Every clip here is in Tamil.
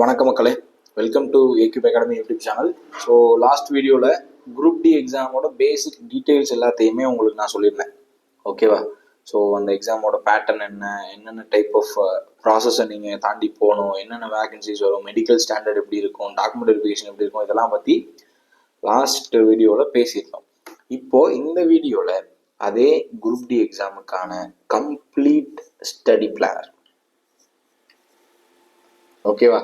வணக்கம் மக்களே, welcome to Acube academy YouTube channel. So last வீடியோவில் குரூப் டி எக்ஸாமோட பேசிக் டீட்டெயில்ஸ் எல்லாத்தையுமே உங்களுக்கு நான் சொல்லியிருந்தேன். ஓகேவா? ஸோ அந்த எக்ஸாமோட பேட்டர்ன் என்னென்ன டைப் ஆஃப் ப்ராசஸை நீங்கள் தாண்டி போகணும், என்னென்ன வேகன்சிஸ் வரும், மெடிக்கல் ஸ்டாண்டர்ட் எப்படி இருக்கும், டாக்குமெண்ட் வெரிஃபிகேஷன் எப்படி இருக்கும், இதெல்லாம் பற்றி லாஸ்ட் வீடியோவில் பேசியிருந்தோம். இப்போது இந்த வீடியோவில் அதே குரூப் டி எக்ஸாமுக்கான கம்ப்ளீட் ஸ்டடி பிளானர், ஓகேவா,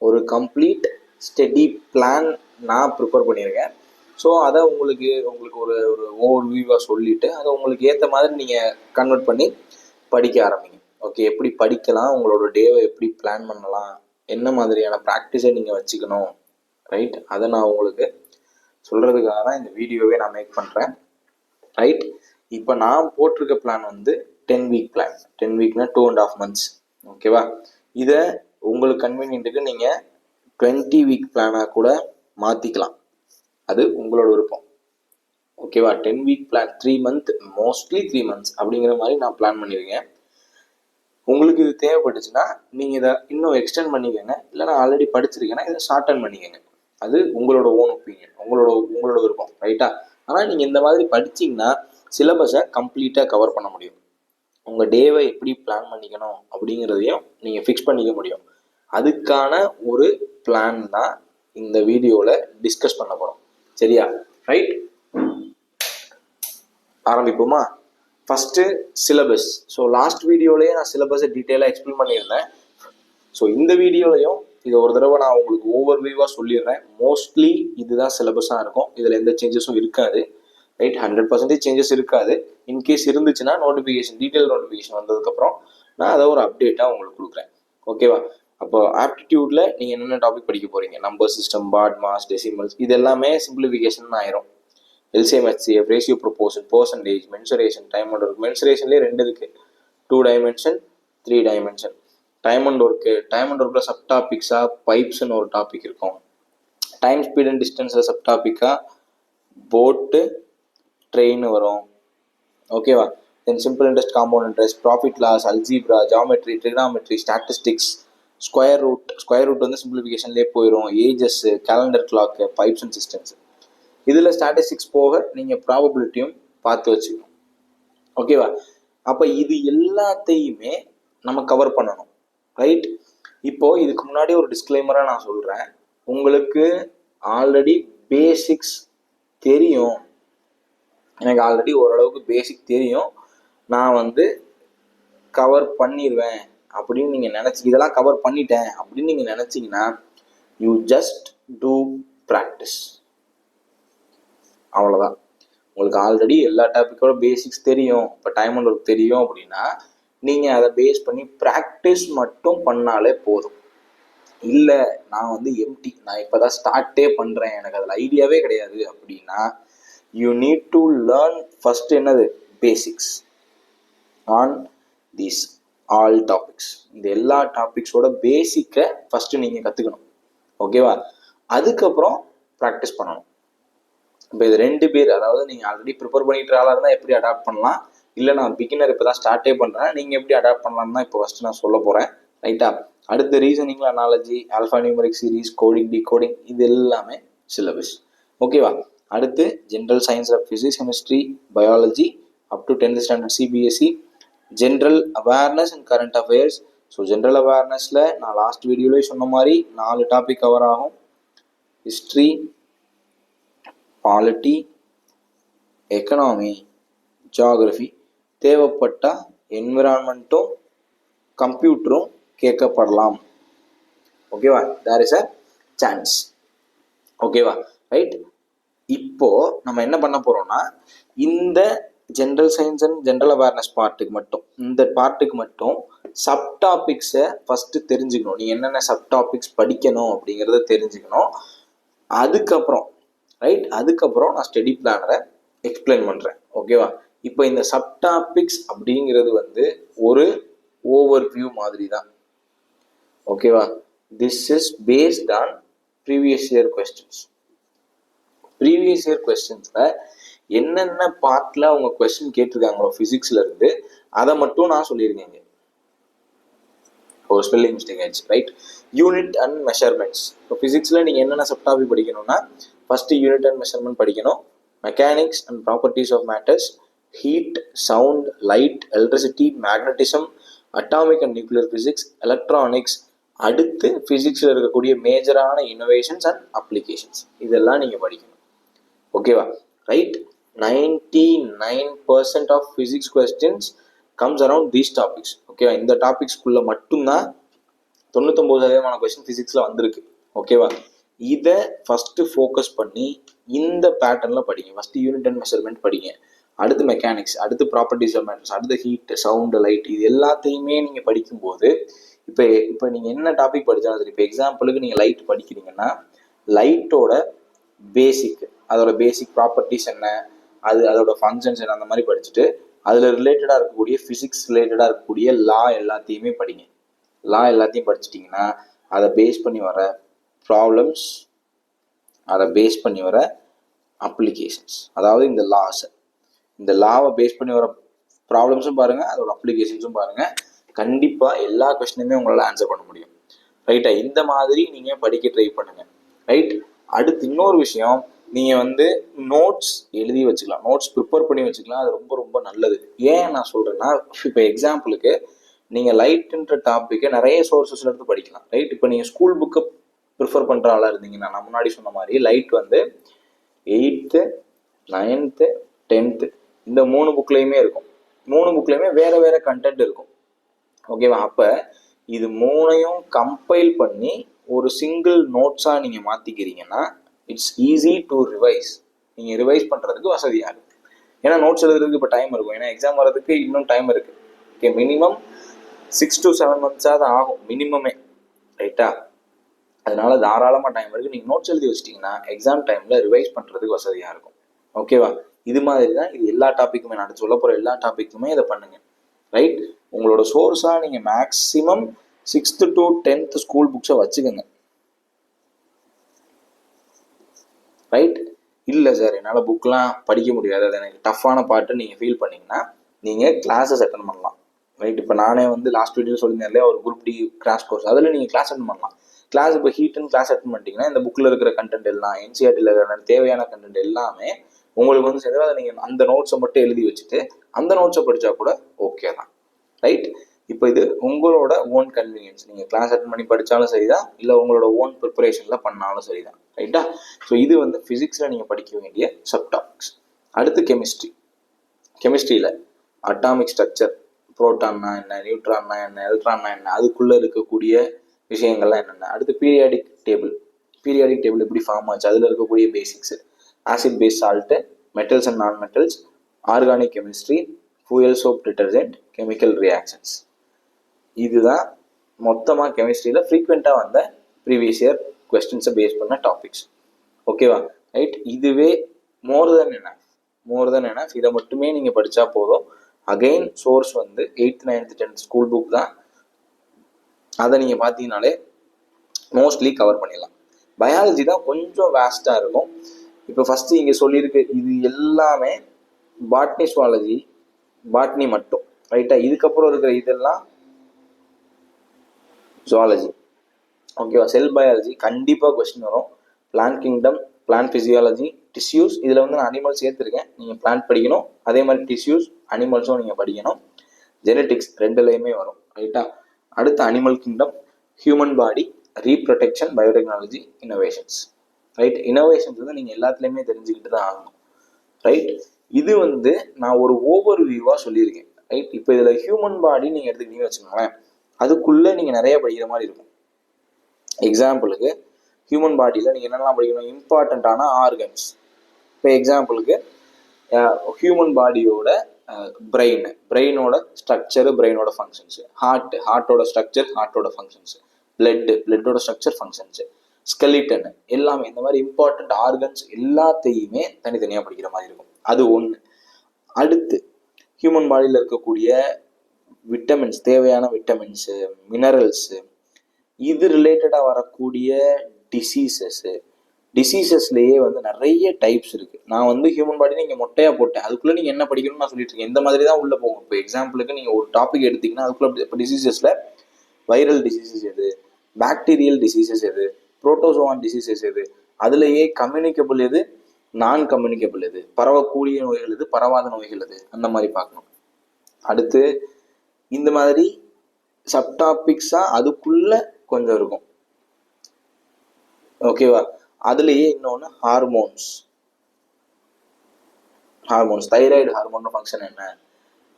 ஒரு கம்ப்ளீட் ஸ்டடி பிளான் நான் ப்ரிப்பேர் பண்ணியிருக்கேன். ஸோ அதை உங்களுக்கு ஒரு ஒரு ஓவர் வியூவாக சொல்லிவிட்டு அதை உங்களுக்கு ஏற்ற மாதிரி நீங்கள் கன்வெர்ட் பண்ணி படிக்க ஆரம்பிங்க. ஓகே, எப்படி படிக்கலாம், உங்களோட டேவை எப்படி பிளான் பண்ணலாம், என்ன மாதிரியான ப்ராக்டிஸை நீங்கள் வச்சுக்கணும், ரைட், அதை நான் உங்களுக்கு சொல்கிறதுக்காக தான் இந்த வீடியோவே நான் மேக் பண்ணுறேன். ரைட், இப்போ நான் போட்டிருக்க பிளான் வந்து 10 வீக் பிளான். 10 வீக்னா 2.5 months. ஓகேவா? இதை உங்களுக்கு கன்வீனியன்ட்டுக்கு நீங்கள் 20 வீக் பிளானாக கூட மாற்றிக்கலாம், அது உங்களோட விருப்பம். ஓகேவா? 10 week plan 3 month, mostly 3 months அப்படிங்கிற மாதிரி நான் பிளான் பண்ணியிருக்கேன். உங்களுக்கு இது தேவைப்பட்டுச்சுன்னா நீங்கள் இதை இன்னும் எக்ஸ்டெண்ட் பண்ணிக்கோங்க, இல்லை நான் ஆல்ரெடி படிச்சிருக்கேன்னா இதை ஷார்டன் பண்ணிக்கோங்க. அது உங்களோட ஓன் ஒப்பீனியன், உங்களோட விருப்பம், ரைட்டா? ஆனால் நீங்கள் இந்த மாதிரி படிச்சிங்கன்னா சிலபஸை கம்ப்ளீட்டாக கவர் பண்ண முடியும். உங்கள் டேவை எப்படி பிளான் பண்ணிக்கணும் அப்படிங்கிறதையும் நீங்கள் ஃபிக்ஸ் பண்ணிக்க முடியும். அதுக்கான ஒரு பிளான் தான் இந்த வீடியோவில் டிஸ்கஸ் பண்ண போகிறோம். சரியா? ரைட், ஆரம்பிப்போமா? First syllabus. ஸோ லாஸ்ட் வீடியோலேயே நான் சிலபஸை டீட்டெயிலாக எக்ஸ்பிளைன் பண்ணியிருந்தேன். ஸோ இந்த வீடியோலையும் இதை ஒரு தடவை நான் உங்களுக்கு ஓவர் வியூவாக சொல்லிடுறேன். மோஸ்ட்லி இதுதான் சிலபஸாக இருக்கும், இதில் எந்த சேஞ்சஸும் இருக்காது. ரைட், 100% சேஞ்சஸ் இருக்காது. இன்கேஸ் இருந்துச்சுன்னா டீட்டெயில் நோட்டிஃபிகேஷன் வந்ததுக்கப்புறம் நான் அதை ஒரு அப்டேட்டாக உங்களுக்கு கொடுக்குறேன். ஓகேவா? அப்போ ஆப்டிடியூட்ல நீங்கள் என்னென்ன டாபிக் படிக்க போகிறீங்க, நம்பர் சிஸ்டம், பாட், மாஸ், டெசிமல்ஸ், இது எல்லாமே சிம்பிளிஃபிகேஷன் ஆயிரும். LCM, HCF, ratio proportion, percentage, mensuration, time and ஒர்க். மென்சுரேஷன்லேயே 2 இருக்குது, 2 dimension 3 dimension. டைம் அண்ட் ஒர்க்கில் சப் டாபிக்ஸாக பைப்ஸ்ன்னு ஒரு டாபிக் இருக்கும். டைம் ஸ்பீட் அண்ட் டிஸ்டன்ஸில் சப் டாப்பிக்காக போட்டு ட்ரெயின் வரும். ஓகேவா? Then simple interest, compound interest, profit loss, algebra, geometry, trigonometry, statistics, square root வந்து சிம்பிளிஃபிகேஷன்லேயே போயிடும். Ages, calendar clock, pipes and systems. இதில் ஸ்டாட்டிஸ்டிக்ஸ் போக நீங்கள் ப்ராபபிலிட்டியும் பார்த்து வச்சுக்கணும். ஓகேவா? அப்போ இது எல்லாத்தையுமே நம்ம கவர் பண்ணணும். ரைட், இப்போது இதுக்கு முன்னாடி ஒரு டிஸ்க்ளைமராக நான் சொல்கிறேன். உங்களுக்கு ஆல்ரெடி பேசிக்ஸ் தெரியும், எனக்கு ஆல்ரெடி ஓரளவுக்கு பேசிக் தெரியும், நான் வந்து கவர் பண்ணிடுவேன் அப்படின்னு நீங்கள் இதெல்லாம் கவர் பண்ணிட்டேன் அப்படின்னு நீங்கள் நினச்சிங்கன்னா யூ ஜஸ்ட் டூ ப்ராக்டிஸ், அவ்வளோதான். உங்களுக்கு ஆல்ரெடி எல்லா டாப்பிக்கோட பேசிக்ஸ் தெரியும், இப்போ டைம் அண்ட் ஒர்க் தெரியும் அப்படின்னா நீங்கள் அதை பேஸ் பண்ணி ப்ராக்டிஸ் மட்டும் பண்ணாலே போதும். இல்லை நான் வந்து எம்டி, நான் இப்போ தான் ஸ்டார்ட்டே பண்ணுறேன், எனக்கு அதில் ஐடியாவே கிடையாது அப்படின்னா you need to learn first என்னது, basics on these all topics. இந்த எல்லா டாபிக்ஸோட பேசிக்கை ஃபஸ்ட்டு நீங்கள் கற்றுக்கணும். ஓகேவா? அதுக்கப்புறம் ப்ராக்டிஸ் பண்ணணும். இப்போ இது 2 பேர், அதாவது நீங்கள் ஆல்ரெடி ப்ரிப்பேர் பண்ணிட்டு ஆளாக இருந்தால் எப்படி அடாப்ட் பண்ணலாம், இல்லை நான் பிகினர் இப்போ தான் ஸ்டார்ட்டே பண்ணுறேன், நீங்கள் எப்படி அடாப்ட் பண்ணலாம்னு தான் இப்போ ஃபஸ்ட்டு நான் சொல்ல போகிறேன். ரைட்டா? அடுத்து reasoning, analogy, alphanumeric series, coding, decoding, இது எல்லாமே சிலபஸ். ஓகேவா? அடுத்து general science, physics, chemistry, biology up to 10th standard CBSE, general awareness and current affairs. So general அவேர்னஸில் நான் லாஸ்ட் வீடியோலேயே சொன்ன மாதிரி 4 டாபிக் கவர் ஆகும். ஹிஸ்ட்ரி, பாலிட்டி, எக்கனாமி, ஜியாகிரஃபி, தேவைப்பட்டால் என்விரான்மெண்ட்டும் கம்ப்யூட்டரும் கேட்கப்படலாம். ஓகேவா? There is a chance. ஓகேவா? ரைட், இப்போ நம்ம என்ன பண்ண போறோம்னா இந்த general science and general awareness பார்ட்டுக்கு மட்டும், இந்த பார்ட்டுக்கு மட்டும் சப் டாபிக்ஸை ஃபஸ்ட்டு தெரிஞ்சுக்கணும். நீ என்னென்ன சப் டாபிக்ஸ் படிக்கணும் அப்படிங்கிறத தெரிஞ்சுக்கணும். அதுக்கப்புறம் நான் ஸ்டடி பிளானரை எக்ஸ்பிளைன் பண்ணுறேன். ஓகேவா? இப்போ இந்த சப் டாபிக்ஸ் அப்படிங்கிறது வந்து ஒரு ஓவர் வியூ மாதிரி தான். ஓகேவா? This is based on previous year questions. Previous year கொஸ்டின்ஸில் என்னென்ன பார்ட்டில் அவங்க கொஸ்டின் கேட்டிருக்காங்களோ ஃபிசிக்ஸில் இருந்து அதை மட்டும் நான் சொல்லியிருக்கேங்க. ஒரு ஸ்பெல்லிங் மிஸ்டேக் ஆயிடுச்சு, ரைட். Unit and measurements. இப்போ ஃபிசிக்ஸில் நீங்கள் என்னென்ன சப் டாபிக் படிக்கணும்னா, ஃபஸ்ட்டு யூனிட் அண்ட் மெஷர்மெண்ட் படிக்கணும். Mechanics and properties of matters, heat, sound, light, electricity, magnetism, atomic and nuclear physics, electronics. அடுத்து ஃபிசிக்ஸில் இருக்கக்கூடிய மேஜரான இன்னோவேஷன்ஸ் அண்ட் அப்ளிகேஷன்ஸ், இதெல்லாம் நீங்கள் படிக்கணும். ஓகேவா, right. 99% of physics questions comes around these topics. ஓகேவா, இந்த டாபிக்ஸ்குள்ள மட்டும்தான் 99% கொஸ்டின் ஃபிசிக்ஸில் வந்திருக்கு. ஓகேவா, இதை ஃபஸ்ட்டு ஃபோக்கஸ் பண்ணி இந்த பேட்டர்னில் படிங்க. ஃபஸ்ட்டு யூனிட் அண்ட் மெஷர்மெண்ட் படிங்க, அடுத்து மெக்கானிக்ஸ், அடுத்து ப்ராப்பர்ட்டிஸ் ஆஃப் மேட்டர்ஸ், அடுத்து ஹீட், சவுண்டு, லைட். இது எல்லாத்தையுமே நீங்கள் படிக்கும்போது இப்போ நீங்கள் என்ன டாபிக் படித்தாலும் சரி, இப்போ எக்ஸாம்பிளுக்கு நீங்கள் லைட் படிக்கிறீங்கன்னா லைட்டோட பேசிக், அதோட பேசிக் ப்ராப்பர்ட்டிஸ் என்ன, அதோட ஃபங்க்ஷன்ஸ் என்ன, அந்த மாதிரி படிச்சுட்டு அதில் ரிலேட்டடாக இருக்கக்கூடிய ஃபிசிக்ஸ் ரிலேட்டடாக இருக்கக்கூடிய லா எல்லாத்தையுமே படிங்க. லா எல்லாத்தையும் படிச்சிட்டிங்கன்னா அதை பேஸ் பண்ணி வர ப்ராப்ளம்ஸ், அதை பேஸ் பண்ணி வர அப்ளிகேஷன்ஸ், அதாவது இந்த லாவை பேஸ் பண்ணி வர ப்ராப்ளம்ஸும் பாருங்கள், அதோட அப்ளிகேஷன்ஸும் பாருங்கள். கண்டிப்பாக எல்லா கொஸ்டினுமே உங்களால் ஆன்சர் பண்ண முடியும். ரைட்டா, இந்த மாதிரி நீங்கள் படிக்க ட்ரை பண்ணுங்கள். ரைட். அடுத்து இன்னொரு விஷயம், நீங்கள் நோட்ஸ் எழுதி வச்சுக்கலாம், நோட்ஸ் ப்ரிப்பேர் பண்ணி வச்சுக்கலாம். அது ரொம்ப ரொம்ப நல்லது. ஏன் நான் சொல்கிறேன்னா, இப்போ எக்ஸாம்பிளுக்கு நீங்கள் லைட்டுன்ற டாப்பிக்கை நிறைய சோர்ஸஸ்ல இருந்து படிக்கலாம். ரைட். இப்போ நீங்கள் ஸ்கூல் புக்கை ப்ரிஃபர் பண்ணுற ஆளாக இருந்தீங்கன்னா, நான் முன்னாடி சொன்ன மாதிரி லைட் 8th, 9th, 10th இந்த 3 புக்லையுமே இருக்கும். 3 புக்லையுமே வேறு வேறு கண்டென்ட் இருக்கும். ஓகேவா, அப்போ இது 3ஐயும் கம்பைல் பண்ணி ஒரு சிங்கிள் நோட்ஸாக நீங்கள் மாற்றிக்கிறீங்கன்னா இட்ஸ் ஈஸி டு ரிவைஸ். நீங்கள் ரிவைஸ் பண்ணுறதுக்கு வசதியாக இருக்கும். ஏன்னா நோட்ஸ் எழுதுறதுக்கு இப்போ டைம் இருக்கும், ஏன்னா எக்ஸாம் வர்றதுக்கு இன்னும் டைம் இருக்குது. ஓகே, மினிமம் 6 to 7 months தான் ஆகும் மினிமமே. ரைட்டா, அதனால தாராளமாக டைம் இருக்குது. நீங்கள் நோட்ஸ் எழுதி வச்சிட்டிங்கன்னா எக்ஸாம் டைமில் ரிவைஸ் பண்ணுறதுக்கு வசதியாக இருக்கும். ஓகேவா, இது மாதிரி தான் இது எல்லா டாப்பிக்குமே, நான் சொல்ல போகிற எல்லா டாப்பிக்குமே இதை பண்ணுங்கள். ரைட். உங்களோட சோர்ஸாக நீங்கள் maximum 6th to 10th school புக்ஸை வச்சுக்கோங்க. ரைட். இல்லை சார் என்னால் புக்கெலாம் படிக்க முடியாது, அது எனக்கு டஃப்பான பாட்டு நீங்கள் ஃபீல் பண்ணிங்கன்னா நீங்கள் கிளாஸஸ் அட்டன் பண்ணலாம். ரைட். இப்போ நானே லாஸ்ட் வீடியோ சொல்லியிருந்தேன் இல்லையா, ஒரு குரூப் டி கிராஷ் கோர்ஸ், அதில் நீங்கள் கிளாஸ் அட்டன் பண்ணலாம். கிளாஸ் இப்போ ஹீட்டுன்னு கிளாஸ் அட்டன் பண்ணிட்டீங்கன்னா இந்த புக்கில் இருக்கிற கண்டென்ட் எல்லாம், என்சிஆர்டியில் இருக்கிற தேவையான கண்டென்ட் எல்லாமே உங்களுக்கு சேர்ந்து அதை நீங்கள் அந்த நோட்ஸை மட்டும் எழுதி வச்சுட்டு அந்த நோட்ஸை படித்தா கூட ஓகே தான். ரைட். இப்போ இது உங்களோட ஓன் கன்வீனியன்ஸ், நீங்கள் கிளாஸ் அட்டன் பண்ணி படித்தாலும் சரிதான், இல்லை உங்களோட ஓன் ப்ரிப்பரேஷனில் பண்ணாலும் சரிதான். ரைட்டா. ஸோ இது ஃபிசிக்ஸில் நீங்கள் படிக்க வேண்டிய சப் டாபிக்ஸ். அடுத்து கெமிஸ்ட்ரியில் அட்டாமிக் ஸ்ட்ரக்சர், புரோட்டான்னா என்ன, நியூட்ரான்னா என்ன, எலக்ட்ரான்னா என்ன, அதுக்குள்ளே இருக்கக்கூடிய விஷயங்கள்லாம் என்னென்ன. அடுத்து பீரியாடிக் டேபிள் எப்படி ஃபார்ம் ஆச்சு, அதில் இருக்கக்கூடிய basics, acid base salt, metals and non metals, organic chemistry, fuel soap detergent, chemical reactions. இதுதான் மொத்தமாக கெமிஸ்ட்ரியில் ஃப்ரீக்வெண்ட்டாக வந்த ப்ரீவியஸ் இயர் கொஸ்டின்ஸை பேஸ் பண்ண டாபிக்ஸ். ஓகேவா, ரைட். இதுவே மோர் தென் என்ன இதை மட்டுமே நீங்கள் படித்தா போதும். Again source 8th, 9th, 10th school book தான். அதை நீங்கள் பார்த்தீங்கனாலே மோஸ்ட்லி கவர் பண்ணிடலாம். பயாலஜி தான் கொஞ்சம் வேஸ்ட்டாக இருக்கும். இப்போ ஃபஸ்ட்டு இங்கே சொல்லியிருக்கு இது எல்லாமே பாட்னி மட்டும். ரைட்டா, இதுக்கப்புறம் இருக்கிற இதெல்லாம் ஜுவாலஜி. ஓகேவா, செல் பயாலஜி கண்டிப்பாக கொஸ்டின் வரும். Plant kingdom, plant physiology, tissues, இதில் நான் அனிமல்ஸ் சேர்த்துருக்கேன், நீங்கள் பிளான்ட் படிக்கணும். அதே மாதிரி டிஷ்யூஸ் அனிமல்ஸும் நீங்கள் படிக்கணும். ஜெனட்டிக்ஸ் 2லையுமே வரும். ரைட்டா. அடுத்து animal kingdom, human body, reproduction, biotechnology, innovations. Right. Innovations நீங்கள் எல்லாத்துலேயுமே தெரிஞ்சுக்கிட்டு தான் ஆகணும். ரைட். இது நான் ஒரு ஓவர் வியூவாக சொல்லியிருக்கேன். ரைட். இப்போ இதில் ஹியூமன் பாடி நீங்கள் எடுத்துக்கிட்டீங்கன்னு வச்சுக்கோங்களேன், அதுக்குள்ளே நீங்கள் நிறைய படிக்கிற மாதிரி இருக்கும். எக்ஸாம்பிளுக்கு ஹியூமன் பாடியில் நீங்கள் என்னெல்லாம் படிக்கணும், இம்பார்ட்டண்ட்டான ஆர்கன்ஸ். இப்போ எக்ஸாம்பிளுக்கு ஹியூமன் பாடியோட பிரெயினோட ஸ்ட்ரக்சரு, பிரெயினோட ஃபங்க்ஷன்ஸு, ஹார்ட்டோட ஸ்ட்ரக்சர், ஹார்ட்டோட ஃபங்க்ஷன்ஸு, பிளட்டோட ஸ்ட்ரக்சர், ஃபங்க்ஷன்ஸு, ஸ்கெலிட்டன், எல்லாமே இந்த மாதிரி இம்பார்ட்டண்ட் ஆர்கன்ஸ் எல்லாத்தையுமே தனித்தனியாக படிக்கிற மாதிரி இருக்கும். அது ஒன்று. அடுத்து ஹியூமன் பாடியில் இருக்கக்கூடிய விட்டமின்ஸ், தேவையான விட்டமின்ஸு, மினரல்ஸு, இது ரிலேட்டடாக வரக்கூடிய டிசீசஸ்லேயே நிறைய டைப்ஸ் இருக்குது. நான் ஹியூமன் பாடி நீங்கள் மொட்டையாக போட்டேன், அதுக்குள்ளே நீங்கள் என்ன படிக்கணும்னு நான் சொல்லிட்டு இருக்கேன். இந்த மாதிரி தான் உள்ளே போகும். இப்போ எக்ஸாம்பிளுக்கு நீங்கள் ஒரு டாபிக் எடுத்திங்கன்னா அதுக்குள்ளே இப்போ டிசீசஸில் வைரல் டிசீசஸ் எது, பாக்டீரியல் டிசீசஸ் எது, புரோட்டோசோவான் டிசீசஸ் எது, அதுலேயே கம்யூனிகபிள் எது, நான் கம்யூனிகபிள் எது, பரவக்கூடிய நோய்கள் எது, பரவாத நோய்கள் எது, அந்த மாதிரி பார்க்கணும். அடுத்து இந்த மாதிரி சப்டாபிக்ஸா அதுக்குள்ள கொஞ்சம் இருக்கும். ஓகேவா? அதுலேயே இன்னொன்று ஹார்மோன்ஸ். தைராய்டு ஹார்மோன் ஃபங்க்ஷன் என்ன,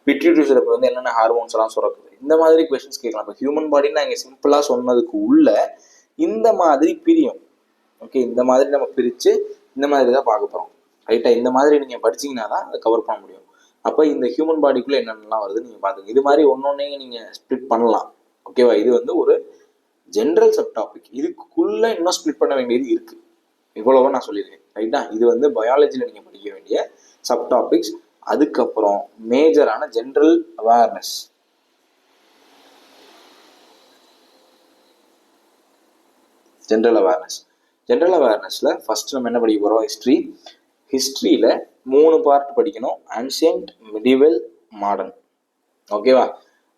பிட்யூட்டரி சுரப்பு வந்து என்னென்ன ஹார்மோன்ஸ் எல்லாம் சுரக்குது, இந்த மாதிரி கொஸ்டின்ஸ் கேட்கலாம். இப்போ ஹியூமன் பாடின்னு நான் இங்கே சிம்பிளாக சொன்னதுக்கு உள்ள இந்த மாதிரி பிரியும். ஓகே, இந்த மாதிரி நம்ம பிரித்து இந்த மாதிரி தான் பார்க்க போகிறோம். ரைட்டாக இந்த மாதிரி நீங்கள் படிச்சிங்கன்னா தான் அதை கவர் பண்ண முடியும். அப்போ இந்த ஹியூமன் பாடிக்குள்ளே என்னென்னலாம் வருதுன்னு நீங்கள் பார்த்துங்க. இது மாதிரி ஒன்னொன்னே நீங்கள் ஸ்ப்ளிட் பண்ணலாம். ஓகேவா? இது வந்து ஒரு ஜென்ரல் சப் டாபிக். இதுக்குள்ளே இன்னும் ஸ்ப்ளிட் பண்ண வேண்டியது இருக்குது. இவ்வளவோ நான் சொல்லியிருக்கேன். ரைட்டா? இது வந்து பயாலஜியில் நீங்கள் படிக்க வேண்டிய சப் டாபிக்ஸ். அதுக்கப்புறம் மேஜரான ஜென்ரல் அவேர்னஸ். ஜென்ரல் அவேர்னஸ்ல ஃபர்ஸ்ட் நம்ம என்ன படிக்க போறோம்? ஹிஸ்டரியில 3 பார்ட் படிக்கணும். Ancient, medieval, modern. ஓகேவா?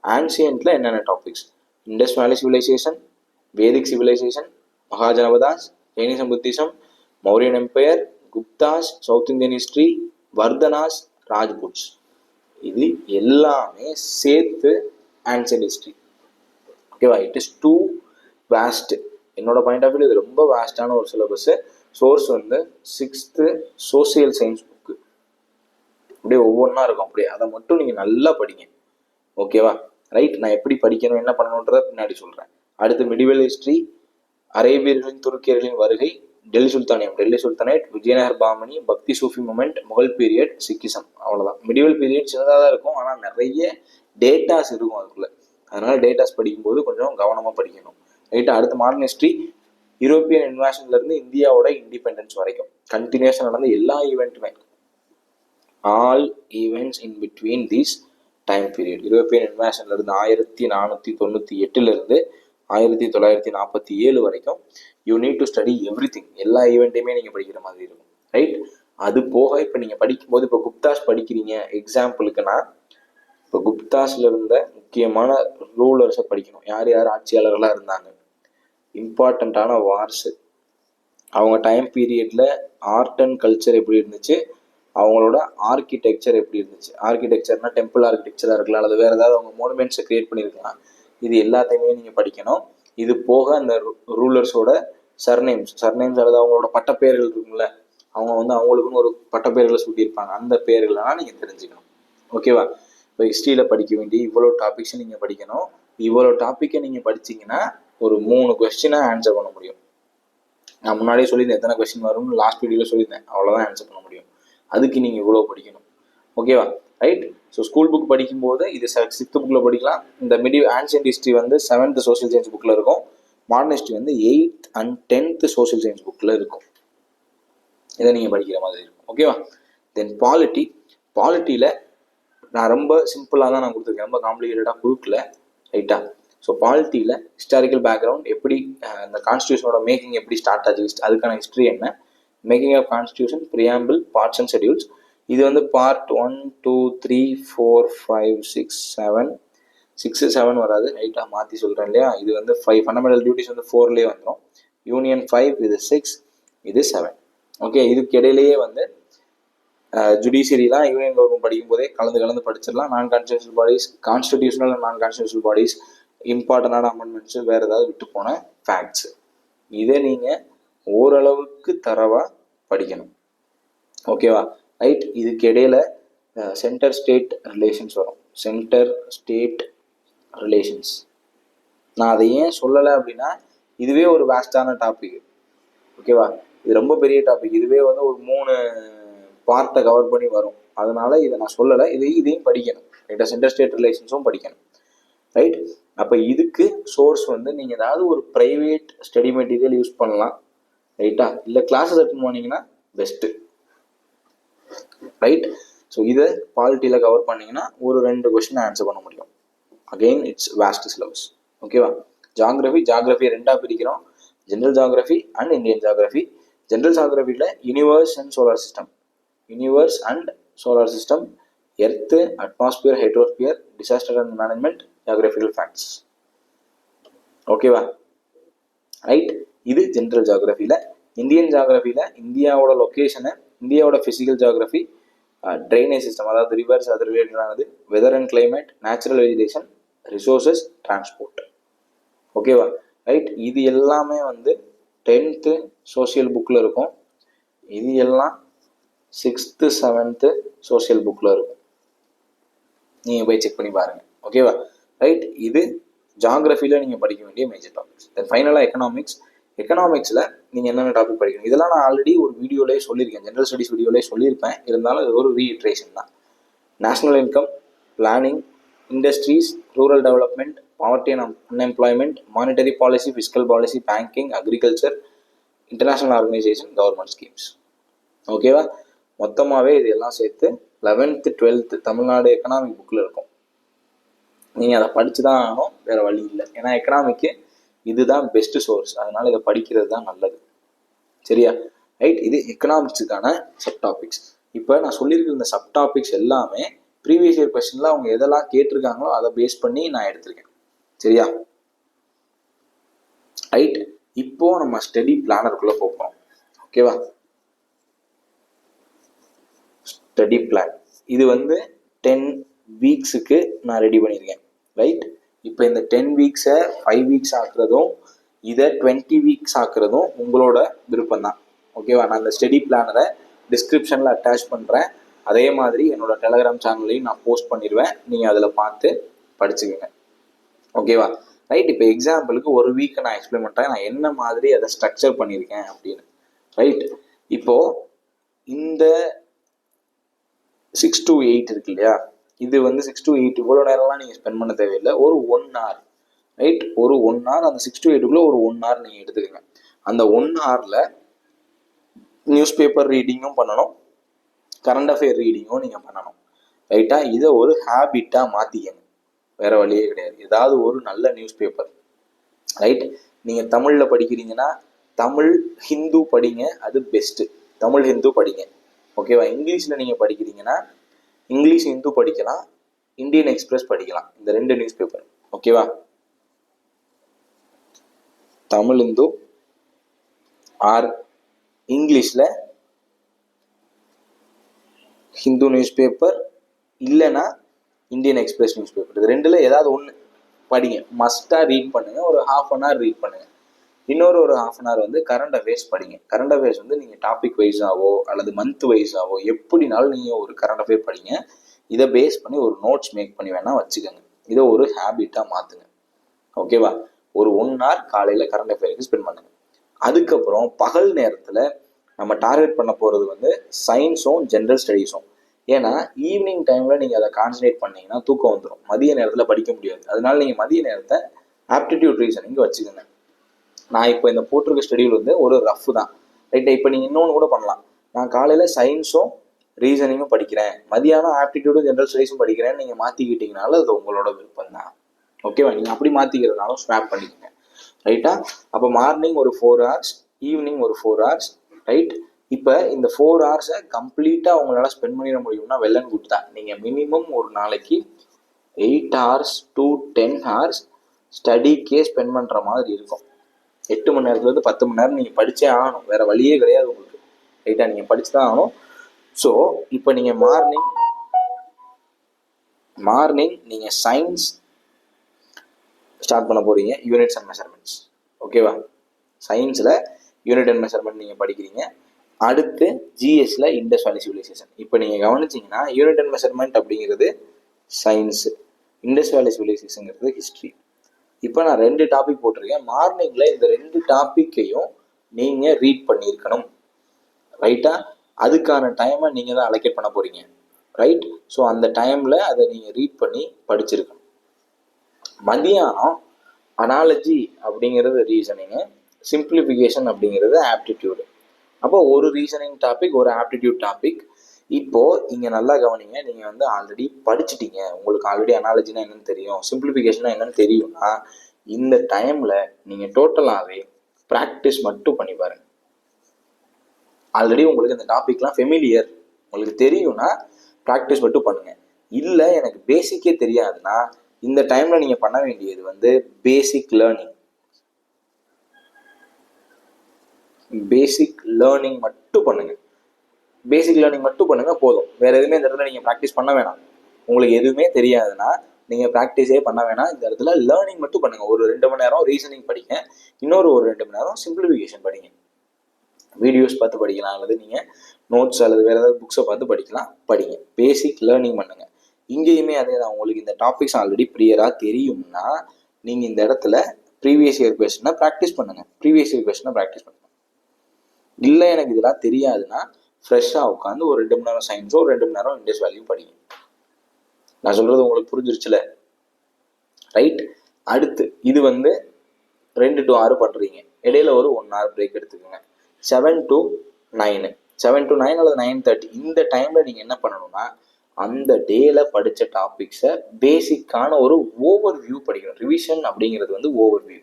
ஆன்சியன்ட்ல என்னென்ன topics? Indus valley civilisation, Vedic civilisation, Mahajanapadas, Jainism, Buddhism, Mauryan empire, Guptas, south Indian history, Vardhanas, Rajputs. இது எல்லாமே சேர்த்து ஆன்சியன்ட் ஹிஸ்டரி. ஓகேவா? It is too waste. என்னோட பாயிண்ட் ஆஃப் வியூ இது ரொம்ப வேஸ்டான ஒரு சிலபஸ். சோர்ஸ் வந்து 6th சோசியல் சயின்ஸ் புக்கு. அப்படியே ஒவ்வொன்றா இருக்கும். அப்படியே அதை மட்டும் நீங்கள் நல்லா படிங்க. ஓகேவா? ரைட். நான் எப்படி படிக்கணும், என்ன பண்ணணுன்றத பின்னாடி சொல்கிறேன். அடுத்து மிடிவல் ஹிஸ்டரி, அரேபியர்களின் துருக்கியர்களின் வருகை, டெல்லி சுல்தானேட், விஜயநகர் பாமணி, பக்தி சூஃபி மூமெண்ட், முகல் பீரியட், சிக்கிசம். அவ்வளோதான். மிடிவல் பீரியட் சின்னதாக தான் இருக்கும், ஆனால் நிறைய டேட்டாஸ் இருக்கும் அதுக்குள்ள. அதனால டேட்டாஸ் படிக்கும்போது கொஞ்சம் கவனமாக படிக்கணும். ரைட்டா? அடுத்து மாடர்ன் ஹிஸ்டரி, யூரோப்பியன் இன்வாஷன்ல இருந்து இந்தியாவோட இண்டிபெண்டன்ஸ் வரைக்கும் கண்டினியூஸாக நடந்த எல்லா ஈவெண்ட்டுமே, all events in between these time period. European இன்வாஷன்ல இருந்து 1498 இருந்து 1947 வரைக்கும் you need to study everything. எல்லா ஈவெண்ட்டையுமே நீங்கள் படிக்கிற மாதிரி இருக்கும். ரைட்? அது போக இப்போ நீங்கள் படிக்கும்போது, இப்போ குப்தாஸ் படிக்கிறீங்க எக்ஸாம்பிளுக்குன்னா, இப்போ குப்தாஸ்ல இருந்த முக்கியமான ரூலர்ஸை படிக்கணும். யார் யார் ஆட்சியாளர்களாக இருந்தாங்க, இம்பார்ட்டண்ட்டான வார்ஸு, அவங்க டைம் பீரியடில் ஆர்ட் அண்ட் கல்ச்சர் எப்படி இருந்துச்சு, அவங்களோட ஆர்கிடெக்சர் எப்படி இருந்துச்சு. ஆர்கிடெக்சர்னா டெம்பிள் ஆர்கிடெக்சராக இருக்கலாம், அல்லது வேறு ஏதாவது அவங்க மோனுமெண்ட்ஸை கிரியேட் பண்ணியிருக்கலாம். இது எல்லாத்தையுமே நீங்கள் படிக்கணும். இது போக அந்த ரூலர்ஸோட சர்நேம்ஸ் அல்லது அவங்களோட பட்டப்பெயர்கள் இருக்குங்கள, அவங்க வந்து அவங்களுக்குன்னு ஒரு பட்டப்பெயர்களை சூட்டியிருப்பாங்க. அந்த பெயர்களெல்லாம் நீங்கள் தெரிஞ்சுக்கணும். ஓகேவா? இப்போ ஹிஸ்ட்ரியில் படிக்க வேண்டிய இவ்வளோ டாபிக்ஸை நீங்கள் படிக்கணும். இவ்வளோ டாப்பிக்கை நீங்கள் படிச்சிங்கன்னா ஒரு 3 கொஸ்டினை ஆன்சர் பண்ண முடியும். நான் முன்னாடியே சொல்லியிருந்தேன் எத்தனை கொஸ்டின் வரும்னு, லாஸ்ட் வீடியோவில் சொல்லியிருந்தேன். அவ்வளோதான் ஆன்சர் பண்ண முடியும். அதுக்கு நீங்கள் இவ்வளோ படிக்கணும். ஓகேவா? ரைட். ஸோ ஸ்கூல் புக் படிக்கும்போது இது 6th புக்கில் படிக்கலாம். இந்த ஆன்சியன்ட் ஹிஸ்ட்ரி வந்து 7th சோசியல் சயின்ஸ் புக்கில் இருக்கும். மாடர்ன் ஹிஸ்ட்ரி வந்து 8th and 10th social science புக்கில் இருக்கும். இதை நீங்கள் படிக்கிற மாதிரி இருக்கும். ஓகேவா? தென் பாலிட்டியில் நான் ரொம்ப சிம்பிளாக தான் நான் கொடுத்துருக்கேன், ரொம்ப காம்ப்ளிகேட்டடாக கொடுக்கல. ரைட்டா? ஸோ பாலிட்டியில் ஹிஸ்டாரிக்கல் பேக்ரவுண்ட், எப்படி இந்த கான்ஸ்டியூஷனோட மேக்கிங் எப்படி ஸ்டார்ட் ஆச்சு, அதுக்கான ஹிஸ்ட்ரி என்ன, making of constitution, preamble, parts and schedules. இது வந்து பார்ட் 1, 2, 3, 4, 5, 6, 7 வராது. ரைட்டாக மாற்றி சொல்கிறேன் இல்லையா? இது வந்து 5 ஃபண்டமெண்டல் டியூட்டிஸ் வந்து 4லேயே வந்துடும். யூனியன் 5, இது 6, இது 7. ஓகே, இதுக்கு இடையிலேயே வந்து ஜுடிஷியரிலாம் யூனியன் கவர்மெண்ட் படிக்கும்போதே கலந்து படிச்சிடலாம். நான் கான்ஸ்டியூஷனல் பாடிஸ், கான்ஸ்டிடியூஷனல் அண்ட் நான் கான்ஸ்டியூஷனல் பாடிஸ், இம்பார்ட்டண்டான அமெண்ட்மெண்ட்ஸு, வேறு ஏதாவது விட்டு போன ஃபேக்ட்ஸு, இதை நீங்கள் ஓரளவுக்கு தரவாக படிக்கணும். ஓகேவா? ரைட். இதுக்கு இடையில சென்டர் ஸ்டேட் ரிலேஷன்ஸ் வரும். நான் அதை ஏன் சொல்லலை அப்படின்னா, இதுவே ஒரு வேஸ்டான டாபிக். ஓகேவா? இது ரொம்ப பெரிய டாபிக். இதுவே வந்து ஒரு 3 பார்ட்டை கவர் பண்ணி வரும். அதனால இதை நான் சொல்லலை. இதையும் படிக்கணும். ரைட்டா? சென்டர் ஸ்டேட் ரிலேஷன்ஸும் படிக்கணும். ரைட். அப்போ இதுக்கு சோர்ஸ் வந்து நீங்கள் ஏதாவது ஒரு ப்ரைவேட் ஸ்டடி மெட்டீரியல் யூஸ் பண்ணலாம். ரைட்டா? இல்லை கிளாஸஸ் அட்டெண்ட் பண்ணிங்கன்னா பெஸ்ட்டு. ரைட். ஸோ இதை பாலிட்டியில் கவர் பண்ணிங்கன்னா ஒரு 2 கொஸ்டின் ஆன்சர் பண்ண முடியும். Again it's waste syllabus. ஓகேவா? ஜாகிரஃபியை 2ஆக பிரிக்கிறோம். General geography and Indian geography. General ஜாகிரஃபியில் universe and solar system, earth, atmosphere, hydrosphere, disaster and management, geographical facts. ஓகேவா? ரைட். இது ஜென்ரல் ஜியாகிரபியில். இந்தியன் ஜியாகிரபியில் இந்தியாவோட லொக்கேஷனை, இந்தியாவோட ஃபிசிக்கல் ஜியாகிரபி, ட்ரைனேஜ் சிஸ்டம், அதாவது ரிவர்ஸ், அது ரிலேட்டடானது, weather and climate, natural vegetation, resources, transport. ஓகேவா? ரைட். இது எல்லாமே வந்து 10th சோசியல் புக்கில் இருக்கும். இது எல்லாம் 6th 7th சோசியல் புக்கில் இருக்கும். நீங்கள் போய் செக் பண்ணி பாருங்கள். ஓகேவா? ரைட். இது ஜியாகிரபியில் நீங்கள் படிக்க வேண்டிய மேஜர் டாபிக்ஸ். தென் ஃபைனலாக எக்கனாமிக்ஸ். எக்கனாமிக்ஸில் நீங்கள் என்னென்ன டாபிக் படிக்கணும், இதெல்லாம் நான் ஆல்ரெடி ஒரு வீடியோலேயே சொல்லியிருக்கேன், ஜென்ரல் ஸ்டடீஸ் வீடியோலேயே சொல்லியிருப்பேன். இருந்தாலும் இது ஒரு ரீஇட்ரேஷன் தான். National income, planning, industries, rural development, poverty and unemployment, monetary policy, fiscal policy, banking, agriculture, international organisation, government schemes. ஓகேவா? மொத்தமாகவே இது எல்லாம் சேர்த்து 11th 12th தமிழ்நாடு எக்கனாமிக் புக்கில் இருக்கும். நீங்கள் அதை படித்து தான் ஆகணும், வேறு வழி இல்லை. ஏன்னா எக்கனாமிக்கு இதுதான் பெஸ்ட் சோர்ஸ். அதனால் இதை படிக்கிறது தான் நல்லது. சரியா? ரைட். இது எக்கனாமிக்ஸுக்கான சப் டாபிக்ஸ். இப்போ நான் சொல்லியிருக்கிற இந்த சப் டாபிக்ஸ் எல்லாமே ப்ரீவியஸ் இயர் கொஸ்டின்ல அவங்க எதெல்லாம் கேட்டிருக்காங்களோ அதை பேஸ் பண்ணி நான் எடுத்திருக்கேன். சரியா? ரைட். இப்போ நம்ம ஸ்டடி பிளானருக்குள்ள போகிறோம். ஓகேவா? ஸ்டடி பிளான் இது வந்து 10 வீக்ஸுக்கு நான் ரெடி பண்ணியிருக்கேன். ரைட். இப்போ இந்த 10 வீக்ஸை 5 வீக்ஸ் ஆக்குறதும் இதை 20 வீக்ஸ் ஆக்குறதும் உங்களோட விருப்பம் தான். ஓகேவா? நான் இந்த ஸ்டடி பிளானரை டிஸ்கிரிப்ஷனில் அட்டாச் பண்ணுறேன். அதே மாதிரி என்னோட டெலகிராம் சேனல்லையும் நான் போஸ்ட் பண்ணிடுவேன். நீங்கள் அதில் பார்த்து படிச்சுக்கோங்க. ஓகேவா? ரைட். இப்போ எக்ஸாம்பிளுக்கு ஒரு வீக்கை நான் எக்ஸ்பிளைன் பண்ணுறேன், நான் என்ன மாதிரி அதை ஸ்ட்ரக்சர் பண்ணியிருக்கேன் அப்படின்னு. ரைட். இப்போது இந்த 6 to 8 இருக்கு இல்லையா, இது வந்து 6 to 8 இவ்வளோ நேரம்லாம் நீங்கள் ஸ்பெண்ட் பண்ண தேவையில்லை. ஒரு 1 hour. ரைட். ஒரு 1 hour, அந்த 6 to 8க்குள்ளே ஒரு 1 hour நீங்கள் எடுத்துக்கோங்க. அந்த 1 hourல நியூஸ் பேப்பர் ரீடிங்கும் பண்ணணும், கரண்ட் அஃபேர் ரீடிங்கும் நீங்கள் பண்ணணும். ரைட்டா? இதை ஒரு ஹேபிட்டாக மாற்றிக்கங்க, வேறு வழியே கிடையாது. ஏதாவது ஒரு நல்ல நியூஸ் பேப்பர். ரைட். நீங்கள் தமிழில் படிக்கிறீங்கன்னா தமிழ் ஹிந்து படிங்க, அது பெஸ்ட்டு. தமிழ் ஹிந்து படிங்க. ஓகேவா? இங்கிலீஷில் நீங்கள் படிக்கிறீங்கன்னா இங்கிலீஷ் ஹிந்து படிக்கலாம், இந்தியன் எக்ஸ்பிரஸ் படிக்கலாம். இந்த 2 நியூஸ் பேப்பர். ஓகேவா? தமிழ் ஹிந்து ஆர் இங்கிலீஷில் ஹிந்து நியூஸ் பேப்பர், இல்லைன்னா இந்தியன் எக்ஸ்பிரஸ் நியூஸ் பேப்பர். இது 2ல் ஏதாவது ஒன்று படிங்க. மஸ்ட்டாக ரீட் பண்ணுங்கள். ஒரு 1/2 hour ரீட் பண்ணுங்கள். இன்னொரு 1/2 hour வந்து கரண்ட் அஃபேர்ஸ் படிங்க. கரண்ட் அஃபேர்ஸ் வந்து நீங்கள் டாபிக் வைஸாவோ அல்லது மந்த் வைஸாவோ எப்படினாலும் நீங்கள் ஒரு கரண்ட் அஃபேர் படிங்க. இதை பேஸ் பண்ணி ஒரு நோட்ஸ் மேக் பண்ணி வேணால் வச்சுக்கோங்க. இதை ஒரு ஹேபிட்டாக மாற்றுங்க. ஓகேவா? ஒரு 1 hour காலையில் கரண்ட் அஃபேருக்கு ஸ்பெண்ட் பண்ணுங்க. அதுக்கப்புறம் பகல் நேரத்தில் நம்ம டார்கெட் பண்ண போகிறது வந்து சயின்ஸும் ஜென்ரல் ஸ்டடீஸும். ஏன்னா ஈவினிங் டைமில் நீங்கள் அதை கான்சன்ட்ரேட் பண்ணிங்கன்னா தூக்கம் வந்துடும், மதிய நேரத்தில் படிக்க முடியாது. அதனால நீங்கள் மதிய நேரத்தை ஆப்டிடியூட் ரீசனிங் வச்சுக்கோங்க. நான் இப்போ இந்த போட்டிருக்க ஷெடியூல் வந்து ஒரு ரஃப் தான். ரைட்டா? இப்போ நீங்கள் இன்னொன்று கூட பண்ணலாம். நான் காலையில் சயின்ஸும் ரீசனிங்கும் படிக்கிறேன், மதியானம் ஆப்டிடியூடும் ஜென்ரல் ஸ்டடீஸும் படிக்கிறேன்னு நீங்கள் மாற்றிக்கிட்டீங்கனாலும் அது உங்களோட விருப்பம் தான். ஓகேவா? நீங்கள் அப்படி மாற்றிக்கிறதுனாலும் ஸ்வாப் பண்ணிக்கோங்க. ரைட்டா? அப்போ மார்னிங் ஒரு 4 hours, ஈவினிங் ஒரு 4 hours. ரைட். இப்போ இந்த 4 hours கம்ப்ளீட்டாக உங்களால் ஸ்பெண்ட் பண்ணிட முடியும்னா வெல் அண்ட் குட் தான். நீங்கள் மினிமம் ஒரு நாளைக்கு 8 hours to 10 hours ஸ்டடிக்கே ஸ்பெண்ட் பண்ணுற மாதிரி இருக்கும். 8 மணி நேரத்துலேருந்து 10 மணி நேரம் நீங்கள் படித்தே ஆகணும், வேறு வழியே கிடையாது உங்களுக்கு. ரைட்டாக? நீங்கள் படித்து தான் ஆகணும். ஸோ இப்போ நீங்கள் மார்னிங் நீங்கள் சயின்ஸ் ஸ்டார்ட் பண்ண போகிறீங்க, யூனிட்ஸ் அண்ட் மெஷர்மெண்ட்ஸ். ஓகேவா? சயின்ஸில் யூனிட் அண்ட் மெஷர்மெண்ட் நீங்கள் படிக்கிறீங்க. அடுத்து ஜிஎஸ்ல இண்டஸ் வேலி சிவிலைசேஷன். இப்போ நீங்கள் கவனிச்சிங்கன்னா யூனிட் அண்ட் மெஷர்மெண்ட் அப்படிங்கிறது சயின்ஸு, இண்டஸ் வேலி சிவிலைசேஷனுங்கிறது ஹிஸ்ட்ரி. இப்போ நான் 2 டாபிக் போட்டிருக்கேன். மார்னிங்கில் இந்த 2 டாப்பிக்கையும் நீங்கள் ரீட் பண்ணியிருக்கணும். ரைட்டா? அதுக்கான டைமை நீங்கள் தான் அலோகேட் பண்ண போகிறீங்க. ரைட். ஸோ அந்த டைமில் அதை நீங்கள் ரீட் பண்ணி படிச்சிருக்கணும். மதியானம் அனாலஜி அப்படிங்கிறது ரீசனிங்கு, சிம்பிளிஃபிகேஷன் அப்படிங்கிறது ஆப்டிடியூடு. அப்போ ஒரு ரீசனிங் டாபிக், ஒரு ஆப்டிடியூட் டாபிக். இப்போது இங்கே நல்லா கவனிங்க. நீங்கள் வந்து ஆல்ரெடி படிச்சுட்டீங்க, உங்களுக்கு ஆல்ரெடி அனாலஜினா என்னன்னு தெரியும், சிம்பிளிஃபிகேஷனா என்னன்னு தெரியும்னா இந்த டைமில் நீங்கள் டோட்டலாகவே ப்ராக்டிஸ் மட்டும் பண்ணி பாருங்கள். ஆல்ரெடி உங்களுக்கு இந்த டாபிக்லாம் ஃபெமிலியர், உங்களுக்கு தெரியும்னா ப்ராக்டிஸ் மட்டும் பண்ணுங்கள். இல்லை எனக்கு பேசிக்கே தெரியாதுன்னா இந்த டைமில் நீங்கள் பண்ண வேண்டியது வந்து பேசிக் லேர்னிங். பேசிக் லேர்னிங் மட்டும் பண்ணுங்க. பேசிக் லேர்னிங் மட்டும் பண்ணுங்க போதும். வேற எதுவுமே இந்த இடத்துல நீங்கள் ப்ராக்டிஸ் பண்ண வேணாம். உங்களுக்கு எதுவுமே தெரியாதுன்னா நீங்கள் ப்ராக்டிஸே பண்ண வேணாம். இந்த இடத்துல லேர்னிங் மட்டும் பண்ணுங்க. ஒரு 2 மணி நேரம் ரீசனிங் படிங்க, இன்னொரு ஒரு 2 மணி நேரம் சிம்பிளிஃபிகேஷன் படிங்க. வீடியோஸ் பார்த்து படிக்கலாம், அல்லது நீங்கள் நோட்ஸ் அல்லது வேறு ஏதாவது புக்ஸை பார்த்து படிக்கலாம். படிங்க, பேசிக் லேர்னிங் பண்ணுங்க. இங்கேயுமே அதே தான். உங்களுக்கு இந்த டாபிக்ஸ் ஆல்ரெடி கிளியராக தெரியும்னா நீங்கள் இந்த இடத்துல ப்ரீவியஸ் இயர் கொஸ்டினை ப்ராக்டிஸ் பண்ணுங்க. ப்ரீவியஸ் இயர் கொஸ்டினை ப்ராக்டிஸ் பண்ணுங்க. இல்லை எனக்கு இதெல்லாம் தெரியாதுன்னா ஃப்ரெஷ்ஷாக உட்காந்து ஒரு 2 மணி நேரம் சயின்ஸோ, ஒரு 2 மணி நேரம் இண்டஸ் வேல்யூ படிங்க. நான் சொல்றது உங்களுக்கு புரிஞ்சிருச்சுல, ரைட்? அடுத்து இது 2 to 6 பண்றீங்க, இடையில ஒரு 1 hour பிரேக் எடுத்துக்கோங்க. 7 to 9 அல்லது 9:30 இந்த டைம்ல நீங்க என்ன பண்ணணும்னா அந்த டேல படிச்ச டாபிக்ஸை பேசிக்கான ஒரு ஓவர் வியூ படிக்கணும். ரிவிஷன் அப்படிங்கிறது ஓவர் வியூ.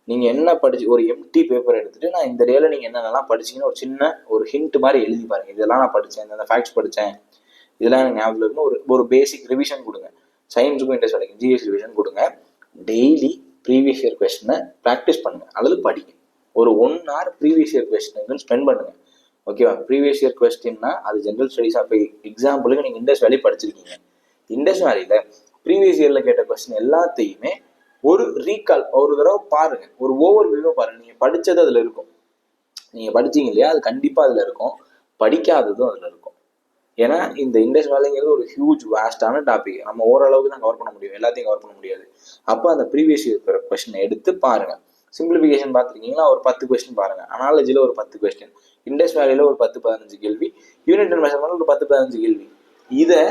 நீங்க என்ன படிச்சு ஒரு எம்டி பேப்பர் எடுத்துட்டு நான் இந்த டேல நீங்க என்னென்னலாம் படிச்சீங்கன்னு ஒரு சின்ன ஒரு ஹிண்ட் மாதிரி எழுதி பாருங்க. இதெல்லாம் நான் படிச்சேன், இந்த ஃபேக்ட்ஸ் படிச்சேன், இதெல்லாம் எனக்கு ஞாபகம் இருக்குன்னு ஒரு பேசிக் ரிவிஷன் கொடுங்க. சயின்ஸுக்கும் இன்ட்ரெஸ்ட் வரைக்கும் ஜிஎஸ் ரிவிஷன் கொடுங்க. டெய்லி ப்ரீவியஸ் இயர் கொஸ்டினை ப்ராக்டிஸ் பண்ணுங்க அல்லது படிங்க. ஒரு 1 hour ப்ரீவியஸ் இயர் கொஸ்டினுக்கு ஸ்பெண்ட் பண்ணுங்க. ஓகேவா? ப்ரீவியஸ் இயர் கொஸ்டின்னா அது ஜென்ரல் ஸ்டடிஸாக இப்போ எக்ஸாம்பிளுக்கு நீங்கள் இண்டஸ் வேலி படிச்சிருக்கீங்க. இண்டஸ் வேலியில் ப்ரீவியஸ் இயரில் கேட்ட கொஸ்டின் எல்லாத்தையுமே ஒரு ரீகால் ஒரு தடவை பாருங்க, ஒரு ஓவர் வியூவை பாருங்க. நீங்கள் படித்தது அதில் இருக்கும், நீங்கள் படிச்சீங்க இல்லையா, அது கண்டிப்பாக அதில் இருக்கும். படிக்காததும் அதில் இருக்கும். ஏன்னா இந்த இண்டஸ் வேலைங்கிறது ஒரு ஹியூஜ் வாஸ்டான டாபிக். நம்ம ஓரளவுக்கு தான் கவர் பண்ண முடியும், எல்லாத்தையும் கவர் பண்ண முடியாது. அப்போ அந்த ப்ரீவியஸ் இயர் கொஸ்டினை எடுத்து பாருங்க. சிம்பிளிஃபிகேஷன் பார்த்துருக்கீங்கன்னா ஒரு 10 கொஸ்டின் பாருங்க. அனாலஜியில் ஒரு 10 கொஸ்டின், இண்டஸ் வேலையில் ஒரு 10-15 கேள்வி, யூனிட் அண்ட் மெஷர்மெண்ட் ஒரு 10-15 கேள்வி. இதை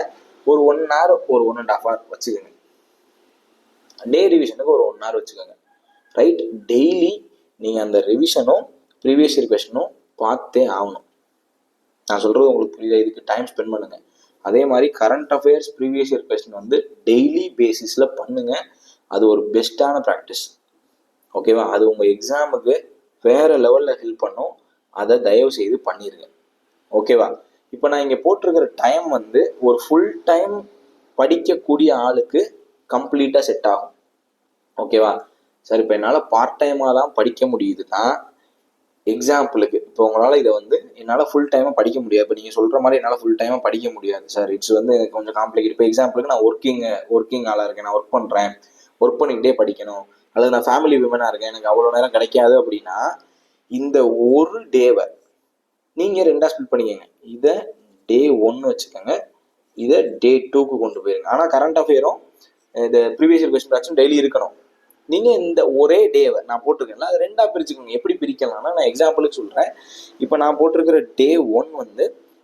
ஒரு 1 hour ஒரு 1.5 hour வச்சுக்கோங்க. டே ரிவிஷனுக்கு ஒரு 1 hour வச்சுக்கோங்க, ரைட்? டெய்லி நீங்கள் அந்த ரிவிஷனும் ப்ரீவியஸ் இயர் கொஸ்டினும் பார்த்தே ஆகணும். நான் சொல்கிறது உங்களுக்கு புரியுதா? இதுக்கு டைம் ஸ்பெண்ட் பண்ணுங்க. அதே மாதிரி current affairs previous year question daily பேசிஸில் பண்ணுங்க. அது ஒரு பெஸ்ட்டான ப்ராக்டிஸ். ஓகேவா? அது உங்கள் எக்ஸாமுக்கு வேறு லெவலில் ஹெல்ப் பண்ணும். அதை தயவு செய்து பண்ணிடுங்க. ஓகேவா? இப்போ நான் இங்கே போட்டிருக்கிற டைம் ஒரு ஃபுல் டைம் படிக்கக்கூடிய ஆளுக்கு கம்ப்ளீட்டாக செட் ஆகும். ஓகேவா? சரி, இப்போ என்னால் பார்ட் டைமாக தான் படிக்க முடியுதுன்னா, எக்ஸாம்பிளுக்கு இப்போ உங்களால் இதை என்னால் ஃபுல் டைமாக படிக்க முடியாது. இப்போ நீங்கள் சொல்கிற மாதிரி என்னால் ஃபுல் டைமாக படிக்க முடியாது சார், இட்ஸ் எனக்கு கொஞ்சம் காம்ப்ளிகேட். இப்போ எக்ஸாம்பிளுக்கு நான் ஒர்க்கிங் ஆளாக இருக்கேன், நான் ஒர்க் பண்ணுறேன், ஒர்க் பண்ணிக்கிட்டே படிக்கணும், அல்லது நான் ஃபேமிலி விமனாக இருக்கேன், எனக்கு அவ்வளோ நேரம் கிடைக்காது அப்படின்னா இந்த ஒரு டேவை நீங்கள் 2 ஸ்பிளிட் பண்ணிக்கோங்க. இதை டே 1 வச்சுக்கோங்க, இதை டே 2க்கு கொண்டு போயிருங்க. ஆனால் கரண்ட் அஃபேரும் இந்த previous year question practice daily இருக்கணும். நீங்கள் இந்த ஒரே டேவை நான் போட்டிருக்கேன்ல அது 2ஆக பிரிச்சுக்கோங்க. எப்படி பிரிக்கலாம்னா நான் எக்ஸாம்பிளுக்கு சொல்கிறேன். இப்போ நான் போட்டிருக்கிற டே 1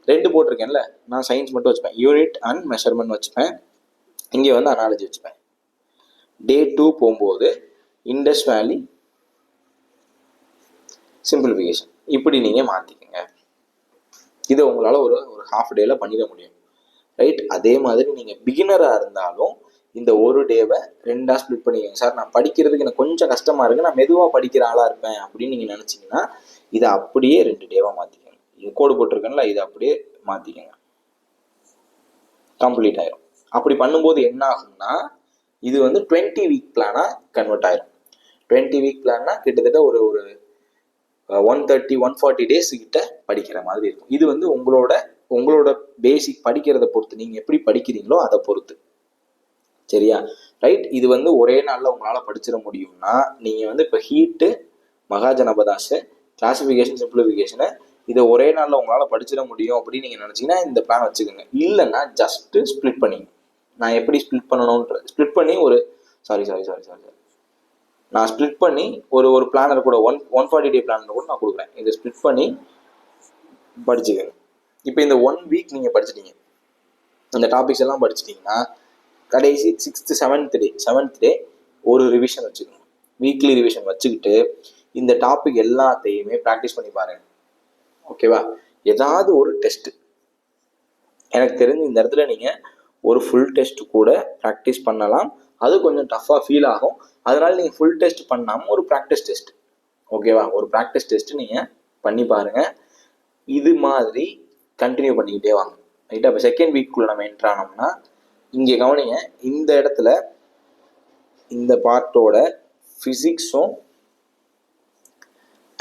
2 போட்டிருக்கேன்ல, நான் சயின்ஸ் மட்டும் வச்சுப்பேன், யூனிட் அண்ட் மெஷர்மெண்ட் வச்சுப்பேன், இங்கே அனாலஜி வச்சுப்பேன். டே 2 போகும்போது இண்டஸ் வேலி, சிம்பிளிஃபிகேஷன், இப்படி நீங்கள் மாற்றிக்கங்க. இதை உங்களால் ஒரு ஹாஃப் டேல பண்ணிட முடியும், ரைட்? அதே மாதிரி நீங்கள் பிகினராக இருந்தாலும் இந்த ஒரு டேவை 2ஆக ஸ்பிளிட் பண்ணிக்கங்க. சார் நான் படிக்கிறதுக்கு எனக்கு கொஞ்சம் கஷ்டமாக இருக்குது, நான் மெதுவாக படிக்கிற ஆளாக இருப்பேன் அப்படின்னு நீங்கள் நினச்சிங்கன்னா இதை அப்படியே 2 டேவாக மாற்றிக்கங்க. இது கோடு போட்டிருக்கேன்ல, இதை அப்படியே மாற்றிக்கங்க, கம்ப்ளீட் ஆயிரும். அப்படி பண்ணும்போது என்ன ஆகும்னா இது 20 வீக் பிளானாக கன்வெர்ட் ஆயிரும். 20 வீக் பிளான்னா கிட்டத்தட்ட ஒரு 130-140 டேஸ் கிட்ட படிக்கிற மாதிரி இருக்கும். இது உங்களோட பேசிக் படிக்கிறத பொறுத்து, நீங்கள் எப்படி படிக்கிறீங்களோ அதை பொறுத்து, சரியா? ரைட்? இது ஒரே நாளில் உங்களால் படிச்சிட முடியும்னா நீங்கள் இப்போ ஹீட்டு, மகாஜனபதாஸ், கிளாசிஃபிகேஷன், சிம்பிளிஃபிகேஷனு இதை ஒரே நாளில் உங்களால் படிச்சிட முடியும் அப்படின்னு நீங்கள் நினச்சிங்கன்னா இந்த பிளான் வச்சுக்கோங்க. இல்லைன்னா ஜஸ்ட்டு ஸ்ப்ளிட் பண்ணிங்க. நான் எப்படி ஸ்ப்ளிட் பண்ணணுன்ற ஸ்ப்ளிட் பண்ணி சாரி நான் ஸ்ப்ளிட் பண்ணி ஒரு பிளானர் கூட 140 டே பிளானர் கூட நான் கொடுக்குறேன். இதை ஸ்ப்ளிட் பண்ணி படிச்சுக்கோங்க. இப்போ இந்த 1 வீக் நீங்கள் படிச்சிட்டீங்க, அந்த டாபிக்ஸ் எல்லாம் படிச்சிட்டிங்கன்னா கடைசி 6th 7th டே ஒரு ரிவிஷன் வச்சுக்கணும். வீக்லி ரிவிஷன் வச்சுக்கிட்டு இந்த டாபிக் எல்லாத்தையுமே ப்ராக்டிஸ் பண்ணி பாருங்க. ஓகேவா? ஏதாவது ஒரு டெஸ்ட்டு, எனக்கு தெரிஞ்சு இந்த இடத்துல நீங்கள் ஒரு ஃபுல் டெஸ்ட் கூட ப்ராக்டிஸ் பண்ணலாம். அது கொஞ்சம் டஃப்பாக ஃபீல் ஆகும். அதனால நீங்கள் ஃபுல் டெஸ்ட் பண்ணாமல் ஒரு ப்ராக்டிஸ் டெஸ்ட், ஓகேவா? ஒரு ப்ராக்டிஸ் டெஸ்ட்டு நீங்கள் பண்ணி பாருங்கள். இது மாதிரி கண்டினியூ பண்ணிக்கிட்டே வாங்க, ரைட்டா? இப்போ செகண்ட் வீக்குள்ளே நம்ம என்ட்ரு ஆனோம்னா இங்கே கவனிங்க, இந்த இடத்துல இந்த பார்ட்டோட ஃபிசிக்ஸும்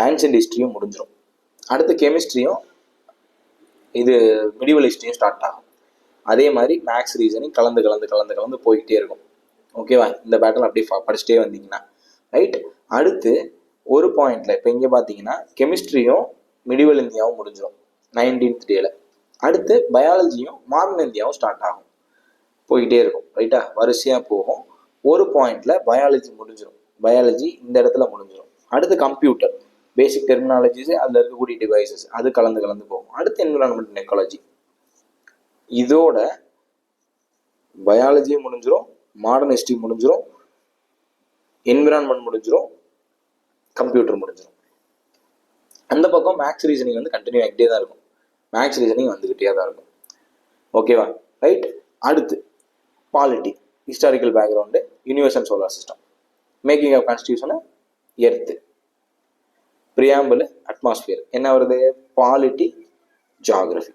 ஆன்ஷியன்ட் ஹிஸ்ட்ரியும் முடிஞ்சிடும். அடுத்து கெமிஸ்ட்ரியும் இது மிடிவல் ஹிஸ்ட்ரியும் ஸ்டார்ட் ஆகும். அதே மாதிரி மேக்ஸ் ரீசனிங் கலந்து கலந்து கலந்து கலந்து போய்கிட்டே இருக்கும். ஓகேவா? இந்த பேட்டர்ன் அப்படியே படிச்சுட்டே வந்தீங்கன்னா ரைட். அடுத்து ஒரு பாயிண்ட்ல இப்போ இங்கே பார்த்தீங்கன்னா கெமிஸ்ட்ரியும் மிடிவல் இந்தியாவும் முடிஞ்சிடும் 19th டேல. அடுத்து பயாலஜியும் மாடர்ன் இந்தியாவும் ஸ்டார்ட் ஆகும். போய்கிட்டே இருக்கும் ரைட்டா, வரிசையாக போகும். ஒரு பாயிண்ட்ல பயாலஜி முடிஞ்சிடும். பயாலஜி இந்த இடத்துல முடிஞ்சிடும். அடுத்து கம்ப்யூட்டர் பேசிக் டெர்மினாலஜிஸ், அதில் இருக்கக்கூடிய டிவைசஸ், அது கலந்து கலந்து போகும். அடுத்து என்விரான்மெண்ட் அண்ட் எக்காலஜி. இதோட பயாலஜியும் முடிஞ்சிடும், மாடர்ன் ஹிஸ்ட்ரி முடிஞ்சிடும், என்விரான்மெண்ட் முடிஞ்சிடும், கம்ப்யூட்டர் முடிஞ்சிடும். அந்த பக்கம் மேக்ஸ் ரீசனிங் வந்து கண்டினியூ ஆகிட்டே தான் இருக்கும். மேக்ஸ் ரீசனிங் வந்துகிட்டே தான் இருக்கும். ஓகேவா? ரைட். அடுத்து polity, historical background, universe and solar system, making of constitution, earth, preamble, atmosphere. என்ன வருது? Polity, geography.